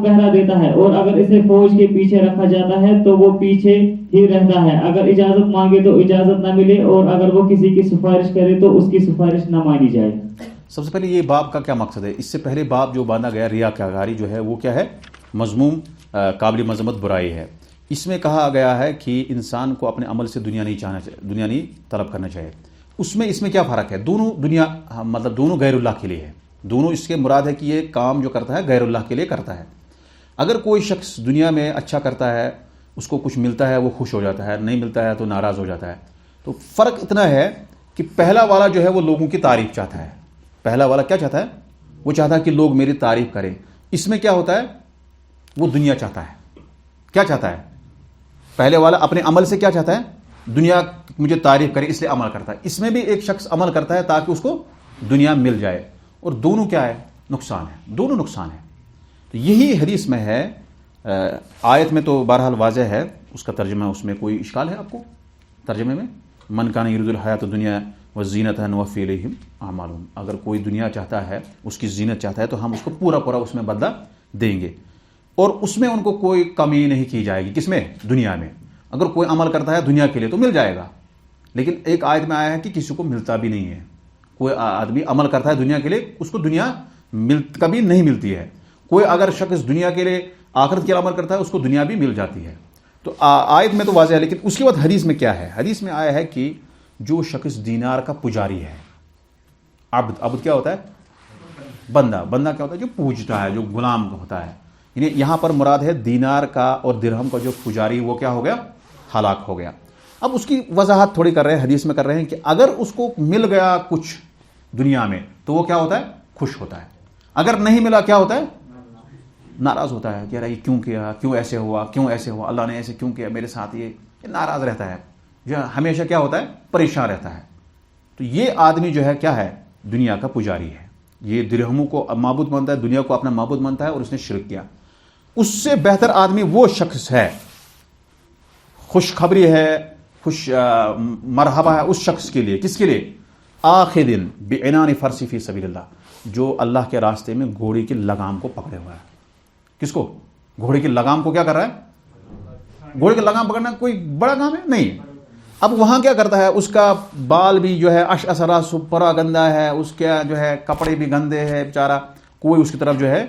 [SPEAKER 3] پہرا دیتا ہے اور اگر اسے فوج کے پیچھے رکھا جاتا ہے تو وہ پیچھے ہی رہتا ہے. اگر اجازت مانگے تو اجازت نہ ملے اور اگر وہ کسی کی سفارش کرے تو اس کی سفارش نہ مانی جائے.
[SPEAKER 1] سب سے پہلے یہ باب کا کیا مقصد ہے؟ اس سے پہلے باب جو باندھا گیا ریاکاری جو ہے وہ کیا ہے؟ مذموم قابل مذمت برائی ہے. اس میں کہا گیا ہے کہ انسان کو اپنے عمل سے دنیا نہیں طلب کرنا چاہیے. اس میں کیا فرق ہے؟ دونوں غیر اللہ کے لیے ہے. دونوں اس کے مراد ہے کہ یہ کام جو کرتا ہے غیر اللہ کے لیے کرتا ہے. اگر کوئی شخص دنیا میں اچھا کرتا ہے اس کو کچھ ملتا ہے وہ خوش ہو جاتا ہے, نہیں ملتا ہے تو ناراض ہو جاتا ہے. تو فرق اتنا ہے کہ پہلا والا جو ہے وہ لوگوں کی تعریف چاہتا ہے. پہلا والا کیا چاہتا ہے؟ وہ چاہتا ہے کہ لوگ میری تعریف کریں. اس میں کیا ہوتا ہے؟ وہ دنیا چاہتا ہے. کیا چاہتا ہے پہلے والا؟ اپنے عمل سے کیا چاہتا ہے؟ دنیا مجھے تعریف کرے اس لیے عمل کرتا ہے. اس میں بھی ایک شخص عمل کرتا ہے تاکہ اس کو دنیا مل جائے. اور دونوں کیا ہے؟ نقصان ہے. دونوں نقصان ہے. تو یہی حدیث میں ہے. آیت میں تو بہرحال واضح ہے اس کا ترجمہ. اس میں کوئی اشکال ہے آپ کو ترجمے میں؟ من کان یرید الحیات الدنیا وزینتها نوفی الیہم اعمالہم. اگر کوئی دنیا چاہتا ہے, اس کی زینت چاہتا ہے تو ہم اس کو پورا اس میں بدلہ دیں گے اور اس میں ان کو کوئی کمی نہیں کی جائے گی. کس میں؟ دنیا میں. اگر کوئی عمل کرتا ہے دنیا کے لیے تو مل جائے گا. لیکن ایک آیت میں آیا ہے کہ کسی کو ملتا بھی نہیں ہے. کوئی آدمی عمل کرتا ہے دنیا کے لیے اس کو دنیا کبھی نہیں ملتی ہے. کوئی اگر شخص دنیا کے لیے آخرت کے لیے عمل کرتا ہے اس کو دنیا بھی مل جاتی ہے. تو آیت میں تو واضح ہے. لیکن اس کے بعد حدیث میں کیا ہے؟ حدیث میں آیا ہے کہ جو شخص دینار کا پجاری ہے, عبد کیا ہوتا ہے؟ بندہ کیا ہوتا ہے؟ جو پوجتا ہے, جو غلام ہوتا ہے. یعنی یہاں پر مراد ہے دینار کا اور درہم کا جو پجاری وہ کیا ہو گیا؟ ہلاک ہو گیا. اب اس کی وضاحت تھوڑی کر رہے ہیں, حدیث میں کر رہے ہیں کہ اگر اس کو مل گیا کچھ دنیا میں تو وہ کیا ہوتا ہے؟ خوش ہوتا ہے. اگر نہیں ملا کیا ہوتا ہے؟ ناراض ہوتا ہے کہ یہ کیوں کیا, کیوں ایسے ہوا, اللہ نے ایسے کیوں کیا میرے ساتھ. یہ ناراض رہتا ہے, جو ہمیشہ کیا ہوتا ہے؟ پریشان رہتا ہے. تو یہ آدمی جو ہے کیا ہے؟ دنیا کا پجاری ہے. یہ درہموں کو معبود مانتا ہے, دنیا کو اپنا معبود مانتا ہے اور اس نے شرک کیا. اس سے بہتر آدمی وہ شخص ہے, خوشخبری ہے, خوش مرحبا ہے اس شخص کے لیے. کس کے لیے؟ آخذ بعنان فرس فی سبیل اللہ, جو اللہ کے راستے میں گھوڑے کی لگام کو پکڑے ہوا ہے. کس کو؟ گھوڑے کی لگام کو کیا کر رہا ہے؟ گھوڑے کی لگام پکڑنا کوئی بڑا کام ہے نہیں. اب وہاں کیا کرتا ہے؟ اس کا بال بھی جو ہے اشعث رأس پرا گندا ہے, اس کے جو ہے کپڑے بھی گندے ہیں بیچارہ. کوئی اس کی طرف جو ہے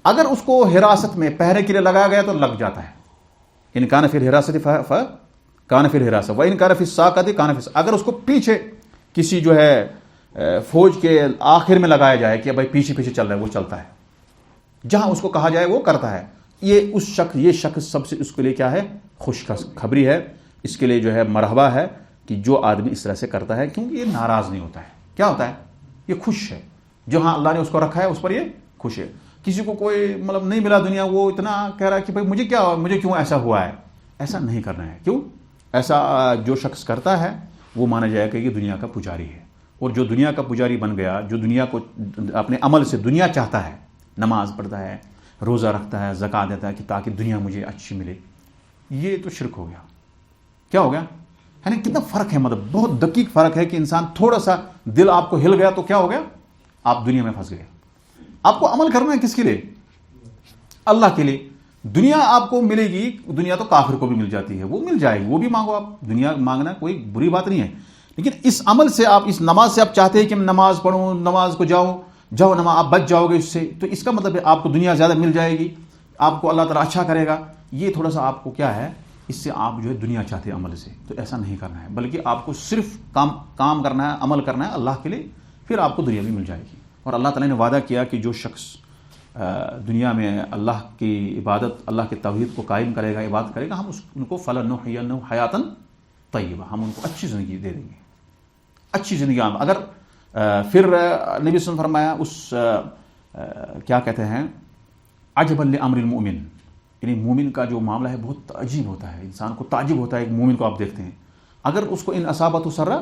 [SPEAKER 1] اگر اس کو حراست میں پہرے کے لیے لگایا گیا تو لگ جاتا ہے. ان کان فی الحراست کان فی الحراست و ان کان فی الساقۃ کان فی. اگر اس کو پیچھے کسی جو ہے فوج کے آخر میں لگایا جائے کہ بھائی پیچھے پیچھے چل رہا ہے، وہ چلتا ہے، جہاں اس کو کہا جائے وہ کرتا ہے. یہ شخص سب سے اس کے لیے کیا ہے؟ خوش خبری ہے، اس کے لیے جو ہے مرحبا ہے کہ جو آدمی اس طرح سے کرتا ہے، کیونکہ یہ ناراض نہیں ہوتا ہے. کیا ہوتا ہے؟ یہ خوش ہے، جہاں اللہ نے اس کو رکھا ہے اس پر یہ خوش ہے. کسی کو کوئی مطلب نہیں ملا دنیا، وہ اتنا کہہ رہا ہے کہ بھائی مجھے کیوں ایسا ہوا ہے. ایسا نہیں کرنا ہے. کیوں؟ ایسا جو شخص کرتا ہے وہ مانا جائے کہ یہ دنیا کا پجاری ہے. اور جو دنیا کا پجاری بن گیا، جو دنیا کو اپنے عمل سے دنیا چاہتا ہے، نماز پڑھتا ہے، روزہ رکھتا ہے، زکوٰۃ دیتا ہے کہ تاکہ دنیا مجھے اچھی ملے، یہ تو شرک ہو گیا. کیا ہو گیا؟ یعنی کتنا فرق ہے، مطلب بہت دقیق فرق ہے کہ انسان تھوڑا سا دل آپ کو ہل گیا تو کیا ہو گیا؟ آپ دنیا میں پھنس گئے. آپ کو عمل کرنا ہے کس کے لیے؟ اللہ کے لیے. دنیا آپ کو ملے گی، دنیا تو کافر کو بھی مل جاتی ہے، وہ مل جائے گی، وہ بھی مانگو آپ. دنیا مانگنا کوئی بری بات نہیں ہے، لیکن اس عمل سے آپ، اس نماز سے آپ چاہتے ہیں کہ میں نماز پڑھوں، نماز کو جاؤ نماز، آپ بچ جاؤ گے اس سے، تو اس کا مطلب ہے آپ کو دنیا زیادہ مل جائے گی، آپ کو اللہ تعالیٰ اچھا کرے گا. یہ تھوڑا سا آپ کو کیا ہے، اس سے آپ جو ہے دنیا چاہتے ہیں عمل سے، تو ایسا نہیں کرنا ہے، بلکہ آپ کو صرف کام کرنا ہے، عمل کرنا ہے اللہ کے لیے، پھر آپ کو دنیا بھی مل جائے گی. اور اللہ تعالیٰ نے وعدہ کیا کہ جو شخص دنیا میں اللہ کی عبادت، اللہ کے توحید کو قائم کرے گا، عبادت کرے گا، ہم ان کو فَلَنُحْيِيَنَّهُ حَيَاةً طَيِّبَةً، ہم ان کو اچھی زندگی دے دیں گے. اچھی زندگی اگر پھر نبی صلی اللہ علیہ وسلم فرمایا اس کیا کہتے ہیں، عجبا لامر المؤمن، یعنی مومن کا جو معاملہ ہے بہت عجیب ہوتا ہے، انسان کو تعجب ہوتا ہے. ایک مومن کو آپ دیکھتے ہیں، اگر اس کو ان اصابت سرا،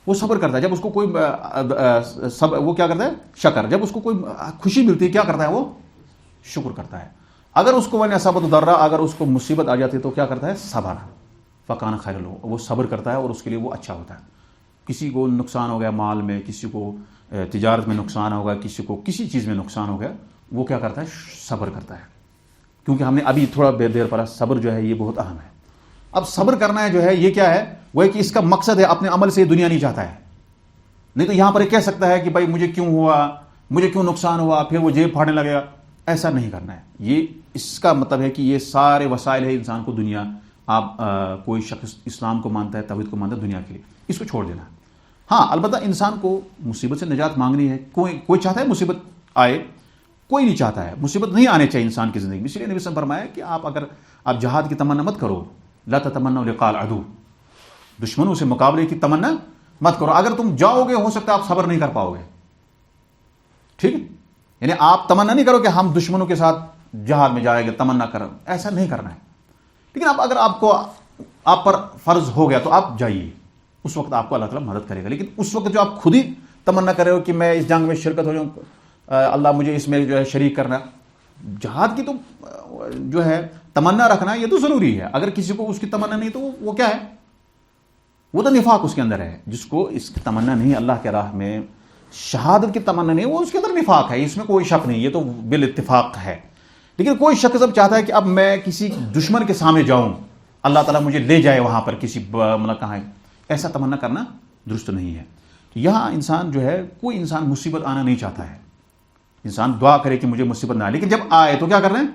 [SPEAKER 1] وہ صبر کرتا ہے. جب اس کو کوئی وہ کیا کرتا ہے؟ شکر. جب اس کو کوئی خوشی ملتی ہے کیا کرتا ہے؟ وہ شکر کرتا ہے. اگر اس کو اصابت ضرا، اگر اس کو مصیبت آ جاتی ہے تو کیا کرتا ہے؟ صبر. فکان خیر لو، وہ صبر کرتا ہے اور اس کے لیے وہ اچھا ہوتا ہے. کسی کو نقصان ہو گیا مال میں، کسی کو تجارت میں نقصان ہوگا، کسی کو کسی چیز میں نقصان ہو گیا، وہ کیا کرتا ہے؟ صبر کرتا ہے. کیونکہ ہم نے ابھی تھوڑا دیر پڑھا، صبر جو ہے یہ بہت اہم ہے. اب صبر کرنا ہے جو ہے یہ کیا ہے؟ وہ ہے کہ اس کا مقصد ہے اپنے عمل سے دنیا نہیں چاہتا ہے. نہیں تو یہاں پر کہہ سکتا ہے کہ بھائی مجھے کیوں ہوا، مجھے کیوں نقصان ہوا، پھر وہ جیب پھاڑنے لگے گا. ایسا نہیں کرنا ہے. یہ اس کا مطلب ہے کہ یہ سارے وسائل ہے انسان کو دنیا، آپ کوئی شخص اسلام کو مانتا ہے، توحید کو مانتا ہے، دنیا کے لیے اس کو چھوڑ دینا. ہاں البتہ انسان کو مصیبت سے نجات مانگنی ہے. کوئی چاہتا ہے مصیبت آئے؟ کوئی نہیں چاہتا ہے. مصیبت نہیں آنے چاہیے انسان کی زندگی میں. اس لیے نبی صلی اللہ علیہ وسلم فرمایا کہ آپ جہاد کی تمنا مت کرو، لا تتمنوا لقاء العدو، دشمنوں سے مقابلے کی تمنا مت کرو. اگر تم جاؤ گے ہو سکتا ہے آپ صبر نہیں کر پاؤ گے. ٹھیک ہے، یعنی آپ تمنا نہیں کرو کہ ہم دشمنوں کے ساتھ جہاد میں جائیں گے، تمنا کرو، ایسا نہیں کرنا ہے. لیکن اگر آپ پر فرض ہو گیا تو آپ جائیے، اس وقت آپ کو اللہ تعالیٰ مدد کرے گا. لیکن اس وقت جو آپ خود ہی تمنا کر رہے ہو کہ میں اس جنگ میں شرکت ہو جاؤں، اللہ مجھے اس میں جو ہے شریک کرنا، جہاد کی تو جو ہے تمنا رکھنا یہ تو ضروری ہے. اگر کسی کو اس کی تمنا نہیں تو وہ کیا ہے؟ وہ تو نفاق اس کے اندر ہے. جس کو اس کی تمنا نہیں، اللہ کے راہ میں شہادت کی تمنا نہیں، وہ اس کے اندر نفاق ہے، اس میں کوئی شک نہیں، یہ تو بالاتفاق ہے. لیکن کوئی شخص اب چاہتا ہے کہ اب میں کسی دشمن کے سامنے جاؤں، اللہ تعالیٰ مجھے لے جائے وہاں پر کسی مطلب کہاں، ایسا تمنا کرنا درست نہیں ہے. یہاں انسان جو ہے، کوئی انسان مصیبت آنا نہیں چاہتا ہے. انسان دعا کرے کہ مجھے مصیبت نہ آئے، لیکن جب آئے تو کیا کرنا ہے؟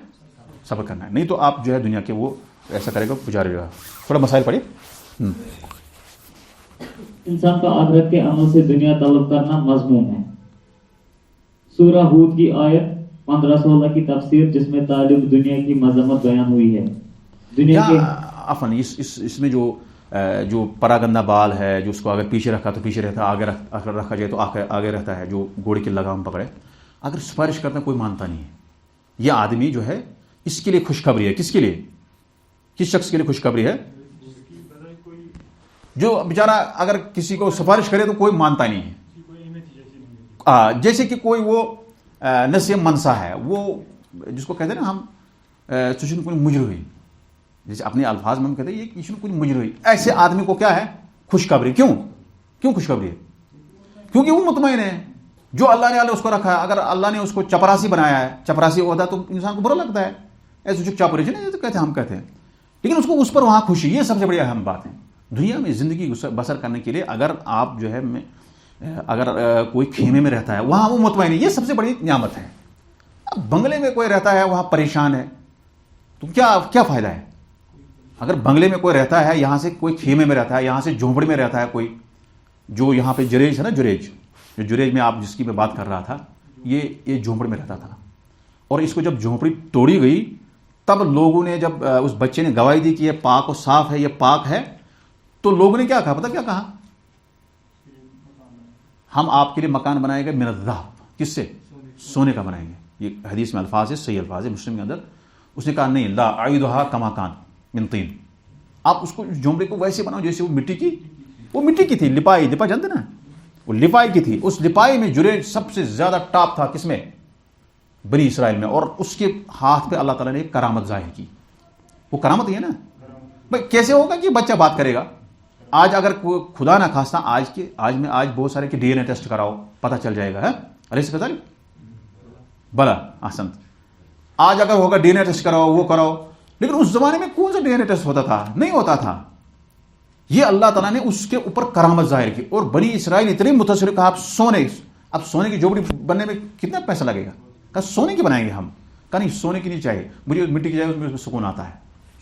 [SPEAKER 1] صبر کرنا ہے. نہیں تو آپ جو ہے دنیا کے وہ ایسا کرے گا، گزارے گا. تھوڑا مسائل پڑھیے.
[SPEAKER 3] انسان کا آخرت کے عمل سے دنیا طلب کرنا مذموم ہے. سورہ ہود کی آیت 15-16 کی تفسیر جس میں طالب دنیا کی مذمت بیان ہوئی ہے. دنیا کے
[SPEAKER 1] عفواً اس میں جو پراگندہ بال ہے، جو اس کو اگر پیچھے رکھا تو پیچھے رہتا ہے، آگے رکھا جائے تو آگے رہتا ہے، جو گھوڑے کی لگام پکڑے، اگر سفارش کرتا کوئی مانتا نہیں ہے. یہ آدمی جو ہے اس کے لیے خوشخبری ہے. کس کے لیے؟ کس شخص کے لیے خوشخبری ہے؟ جو بیچارہ اگر کسی کو سفارش کرے تو کوئی مانتا نہیں ہے. جیسے کہ کوئی وہ نسیم منسا ہے، وہ جس کو کہتے ہیں نا ہم سشن کوئی مجروحی، جیسے اپنے الفاظ میں ہم کہتے ہیں یہ کسی کوئی مجروحی، ایسے آدمی کو کیا ہے؟ خوشخبری. کیوں خوشخبری ہے؟ کیونکہ وہ مطمئن ہے جو اللہ نے اس کو رکھا ہے. اگر اللہ نے اس کو چپراسی بنایا ہے، چپراسی ہوتا تو انسان کو برا لگتا ہے، ایسے جو چپراسی نا تو کہتے ہیں، ہم کہتے ہیں، لیکن اس کو اس پر وہاں خوشی. یہ سب سے بڑی اہم بات ہے دنیا میں زندگی بسر کرنے کے لیے. اگر آپ جو ہے اگر کوئی خیمے میں رہتا ہے وہاں وہ مطمئن ہے، یہ سب سے بڑی نعمت ہے. اب بنگلے میں کوئی رہتا ہے وہاں پریشان ہے تو کیا فائدہ ہے؟ اگر بنگلے میں کوئی رہتا ہے، یہاں سے کوئی خیمے میں رہتا ہے، یہاں سے جھونپڑی میں رہتا ہے کوئی، جو یہاں پہ جریج ہے نا، جریج میں آپ جس کی میں بات کر رہا تھا، یہ جھونپڑی میں رہتا تھا، اور اس کو جب جھونپڑی توڑی گئی تب لوگوں نے، جب اس بچے نے گواہی دی کہ یہ پاک و صاف ہے، یہ پاک ہے، تو لوگوں نے کیا کہا، پتہ کیا کہا؟ ہم آپ کے لیے مکان بنائے گا من الذہب، کس سے؟ سونے کا بنائیں گے۔ یہ حدیث میں الفاظ ہے، صحیح الفاظ ہے مسلم کے اندر۔ اس نے کہا نہیں، لا اعیدھا کما کان من طین، آپ اس کو جھونپڑی کو ویسے بناؤ جیسے وہ مٹی کی تھی، لپائی جانتے نا، وہ لپائی کی تھی۔ اس لپائی میں جریج سب سے زیادہ ٹاپ تھا، کس میں؟ بنی اسرائیل میں، اور اس کے ہاتھ پہ اللہ تعالیٰ نے ایک کرامت ظاہر کی۔ وہ کرامت ہی ہے نا بھائی، کیسے ہوگا کہ بچہ بات کرے گا؟ آج اگر خدا نہ خواستہ آج بہت سارے کہ ڈی این اے ٹیسٹ کراؤ، پتہ چل جائے گا، علیہ السلام بلا احسنت، آج اگر ہوگا ڈی این اے ٹیسٹ کراؤ، وہ کراؤ، لیکن اس زمانے میں کون سا ڈی این اے ٹیسٹ ہوتا تھا؟ نہیں ہوتا تھا۔ یہ اللہ تعالیٰ نے اس کے اوپر کرامت ظاہر کی، اور بنی اسرائیل اتنے متاثر، کہا اب سونے کی جھونپڑی بننے میں کتنا پیسہ لگے گا؟ کہا سونے کی بنائیں گے ہم، کہا نہیں سونے کی نہیں چاہیے، مجھے مٹی کی جائے، اس میں سکون آتا ہے،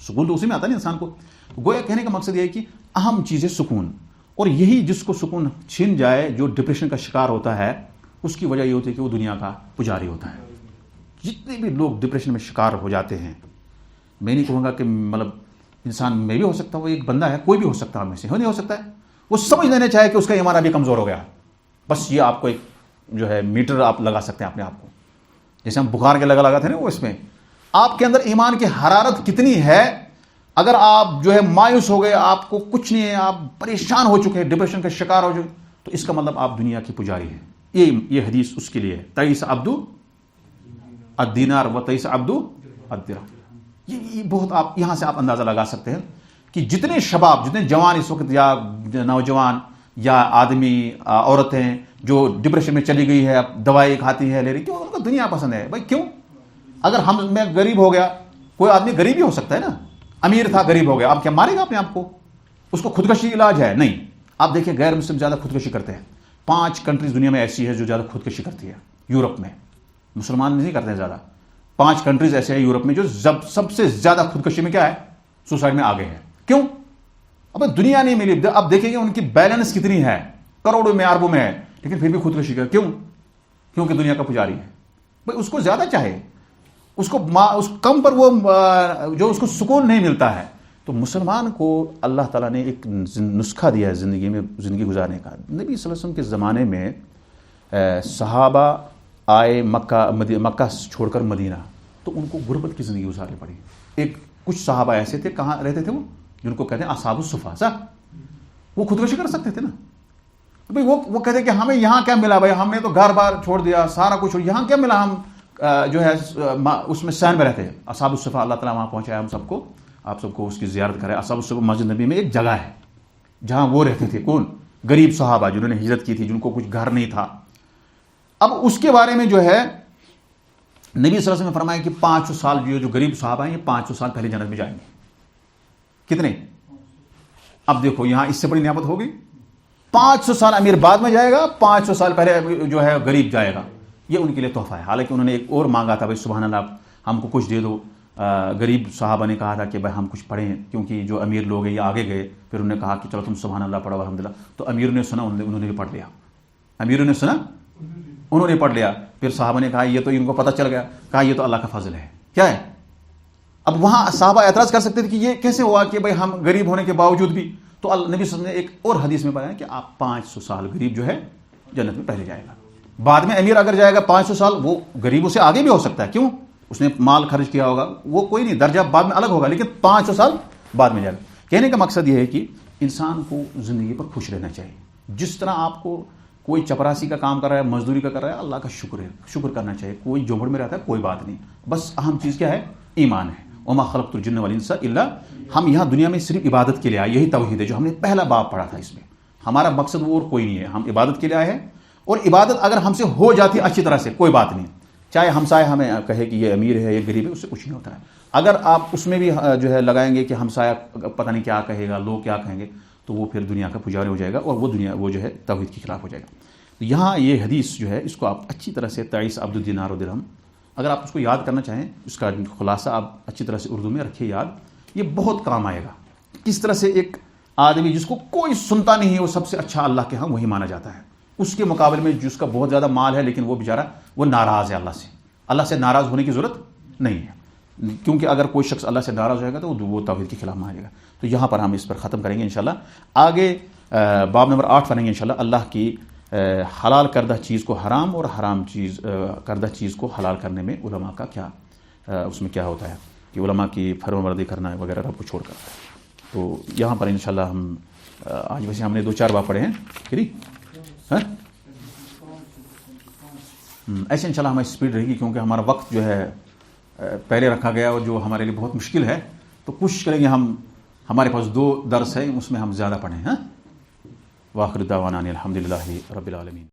[SPEAKER 1] سکون تو اسی میں آتا ہے نا انسان کو۔ گویا کہنے کا مقصد یہ ہے کہ اہم چیز ہے سکون، اور یہی جس کو سکون چھن جائے، جو ڈپریشن کا شکار ہوتا ہے، اس کی وجہ یہ ہوتی ہے کہ وہ دنیا کا پجاری ہوتا ہے۔ جتنے بھی لوگ ڈپریشن میں شکار ہو جاتے ہیں، میں نہیں کہوں گا کہ مطلب انسان میں بھی ہو سکتا ہے، وہ ایک بندہ ہے، کوئی بھی ہو سکتا ہے، ہم میں سے نہیں ہو سکتا ہے، وہ سمجھ لینا چاہے کہ اس کا ایمان ابھی کمزور ہو گیا، بس یہ آپ کو ایک جو ہے میٹر آپ لگا سکتے ہیں اپنے آپ کو، جیسے ہم بخار کے لگا تھے نا، وہ اس میں آپ کے اندر ایمان کی حرارت کتنی ہے۔ اگر آپ جو ہے مایوس ہو گئے، آپ کو کچھ نہیں ہے، آپ پریشان ہو چکے ہیں، ڈپریشن کا شکار ہو چکے، تو اس کا مطلب آپ دنیا کی پجاری ہیں۔ یہ حدیث اس کے لیے ہے، تئیس عبدو الدینار و تئیس عبدو الدرہم۔ یہ بہت آپ یہاں سے آپ اندازہ لگا سکتے ہیں کہ جتنے شباب، جتنے جوان اس وقت، یا نوجوان یا آدمی، عورتیں جو ڈپریشن میں چلی گئی ہے، اب دوائی کھاتی ہے، لے رہی، کیوں؟ ان کو دنیا پسند ہے بھائی، کیوں؟ اگر میں غریب ہو گیا، کوئی آدمی غریب ہی ہو سکتا ہے نا، امیر تھا غریب ہو گیا، اب کیا مارے گا اپنے آپ کو؟ اس کو خودکشی علاج ہے؟ نہیں۔ آپ دیکھیں غیر مسلم زیادہ خودکشی کرتے ہیں، 5 کنٹریز دنیا میں ایسی ہے جو زیادہ خودکشی کرتی ہے یورپ میں، مسلمان نہیں کرتے ہیں زیادہ، 5 کنٹریز ایسے ہیں یورپ میں جو سب سے زیادہ خودکشی میں کیا ہے؟ سوسائڈ میں آگے ہیں۔ کیوں؟ اب دنیا نہیں ملی، اب دیکھیں گے ان کی بیلنس کتنی ہے، کروڑوں میں، اربوں میں ہے، لیکن پھر بھی خودکشی کر، کیوں؟ کیونکہ دنیا کا پجاری ہے بھائی، اس کو زیادہ چاہے، اس کو اس کم پر وہ جو اس کو سکون نہیں ملتا ہے۔ تو مسلمان کو اللہ تعالیٰ نے ایک نسخہ دیا ہے زندگی گزارنے کا۔ نبی صلی اللہ علیہ وسلم کے زمانے میں صحابہ آئے مکہ چھوڑ کر مدینہ، تو ان کو غربت کی زندگی گزارنی پڑی۔ کچھ صحابہ ایسے تھے، کہاں رہتے تھے وہ، جن کو کہتے ہیں اصحاب الصفا، وہ خودکشی کر سکتے تھے نا بھائی، وہ کہتے کہ ہمیں یہاں کیا ملا بھائی، ہم نے تو گھر بار چھوڑ دیا، سارا کچھ، یہاں کیا ملا، ہم جو ہے اس میں سین میں رہتے ہیں۔ اصحاب الصفا، اللہ تعالیٰ وہاں پہنچایا ہم سب کو، آپ سب کو اس کی زیارت کرے۔ اصحاب الصفا مسجد نبی میں ایک جگہ ہے جہاں وہ رہتے تھے، کون؟ غریب صحابہ جنہوں نے ہجرت کی تھی، جن کو کچھ گھر نہیں تھا۔ اب اس کے بارے میں جو ہے نبی صلی اللہ علیہ وسلم نے فرمایا کہ 500 سال جو غریب صحابہ ہیں، یہ 500 سال پہلے جنت میں جائیں گے۔ کتنے؟ اب دیکھو یہاں اس سے بڑی نعمت ہوگی، 500 سال امیر بعد میں جائے گا، 500 سال پہلے جو ہے غریب جائے گا۔ یہ ان کے لیے تحفہ ہے۔ حالانکہ انہوں نے ایک اور مانگا تھا، بھائی سبحان اللہ ہم کو کچھ دے دو۔ غریب صحابہ نے کہا تھا کہ بھائی ہم کچھ پڑھیں، کیونکہ جو امیر لوگ ہیں یہ آگے گئے، پھر انہوں نے کہا کہ چلو تم سبحان اللہ پڑھو الحمدللہ، تو امیر نے سنا، انہوں نے بھی پڑھ لیا، امیروں نے سنا، انہوں نے پڑھ لیا۔ پھر صحابہ نے کہا یہ تو ان کو پتہ چل گیا، کہا یہ تو اللہ کا فضل ہے۔ کیا ہے؟ اب وہاں صحابہ اعتراض کر سکتے تھے کہ یہ کیسے ہوا کہ بھائی ہم غریب ہونے کے باوجود بھی، تو نبی صلی اللہ علیہ وسلم نے ایک اور حدیث میں بتایا کہ آپ 500 سال غریب جو ہے جنت میں پہلے جائے گا، بعد میں امیر اگر جائے گا 500 سال، وہ غریبوں سے آگے بھی ہو سکتا ہے، کیوں؟ اس نے مال خرچ کیا ہوگا، وہ کوئی نہیں، درجہ بعد میں الگ ہوگا، لیکن 500 سال بعد میں جائے گا۔ کہنے کا مقصد یہ ہے کہ انسان کو زندگی پر خوش رہنا چاہیے۔ جس طرح آپ کو کوئی چپراسی کا کام کر رہا ہے، مزدوری کا کر رہا ہے، اللہ کا شکر کرنا چاہیے۔ کوئی جھونپڑ میں رہتا ہے، کوئی بات نہیں، بس اہم چیز کیا ہے؟ ایمان ہے۔ وما خلقت الجن والانس الا، ہم یہاں دنیا میں صرف عبادت کے لیے آئے، یہی توحید ہے جو ہم نے پہلا باب پڑھا تھا۔ اس میں ہمارا مقصد وہ اور کوئی نہیں ہے، ہم عبادت کے لیے آئے ہیں، اور عبادت اگر ہم سے ہو جاتی ہے اچھی طرح سے کوئی بات نہیں، چاہے ہمسایہ ہمیں کہے کہ یہ امیر ہے یہ غریب ہے، اس سے کچھ نہیں ہوتا ہے۔ اگر آپ اس میں بھی جو ہے لگائیں گے کہ ہمسایہ پتہ نہیں کیا کہے گا، لوگ کیا کہیں گے، تو وہ پھر دنیا کا پجاری ہو جائے گا، اور وہ جو ہے توحید کے خلاف ہو جائے گا۔ تو یہاں یہ حدیث جو ہے اس کو آپ اچھی طرح سے تعیس عبد الدینار و درہم، اگر آپ اس کو یاد کرنا چاہیں، اس کا خلاصہ آپ اچھی طرح سے اردو میں رکھیے یاد، یہ بہت کام آئے گا۔ کس طرح سے ایک آدمی جس کو کوئی سنتا نہیں ہے وہ سب سے اچھا اللہ کے ہاں وہی مانا جاتا ہے، اس کے مقابلے میں جس کا بہت زیادہ مال ہے لیکن وہ بیچارہ وہ ناراض ہے اللہ سے ناراض ہونے کی ضرورت نہیں ہے، کیونکہ اگر کوئی شخص اللہ سے ناراض ہوئے گا تو وہ توحید کے خلاف مانے گا۔ تو یہاں پر ہم اس پر ختم کریں گے انشاءاللہ۔ آگے باب نمبر 8 پڑھیں گے انشاءاللہ، اللہ کی حلال کردہ چیز کو حرام اور حرام چیز کردہ چیز کو حلال کرنے میں علماء کا کیا اس میں کیا ہوتا ہے کہ علماء کی فرمانبرداری کرنا وغیرہ رب کو چھوڑ کر۔ تو یہاں پر انشاءاللہ ہم آج ویسے ہم نے 2-4 باب پڑھے ہیں ایسے انشاءاللہ ہماری اسپیڈ رہے گی کیونکہ ہمارا وقت جو ہے پہلے رکھا گیا اور جو ہمارے لیے بہت مشکل ہے، تو کوشش کریں گے ہمارے پاس 2 درس ہیں اس میں ہم زیادہ پڑھیں۔ وآخر دعوانا الحمدللہ رب العالمین۔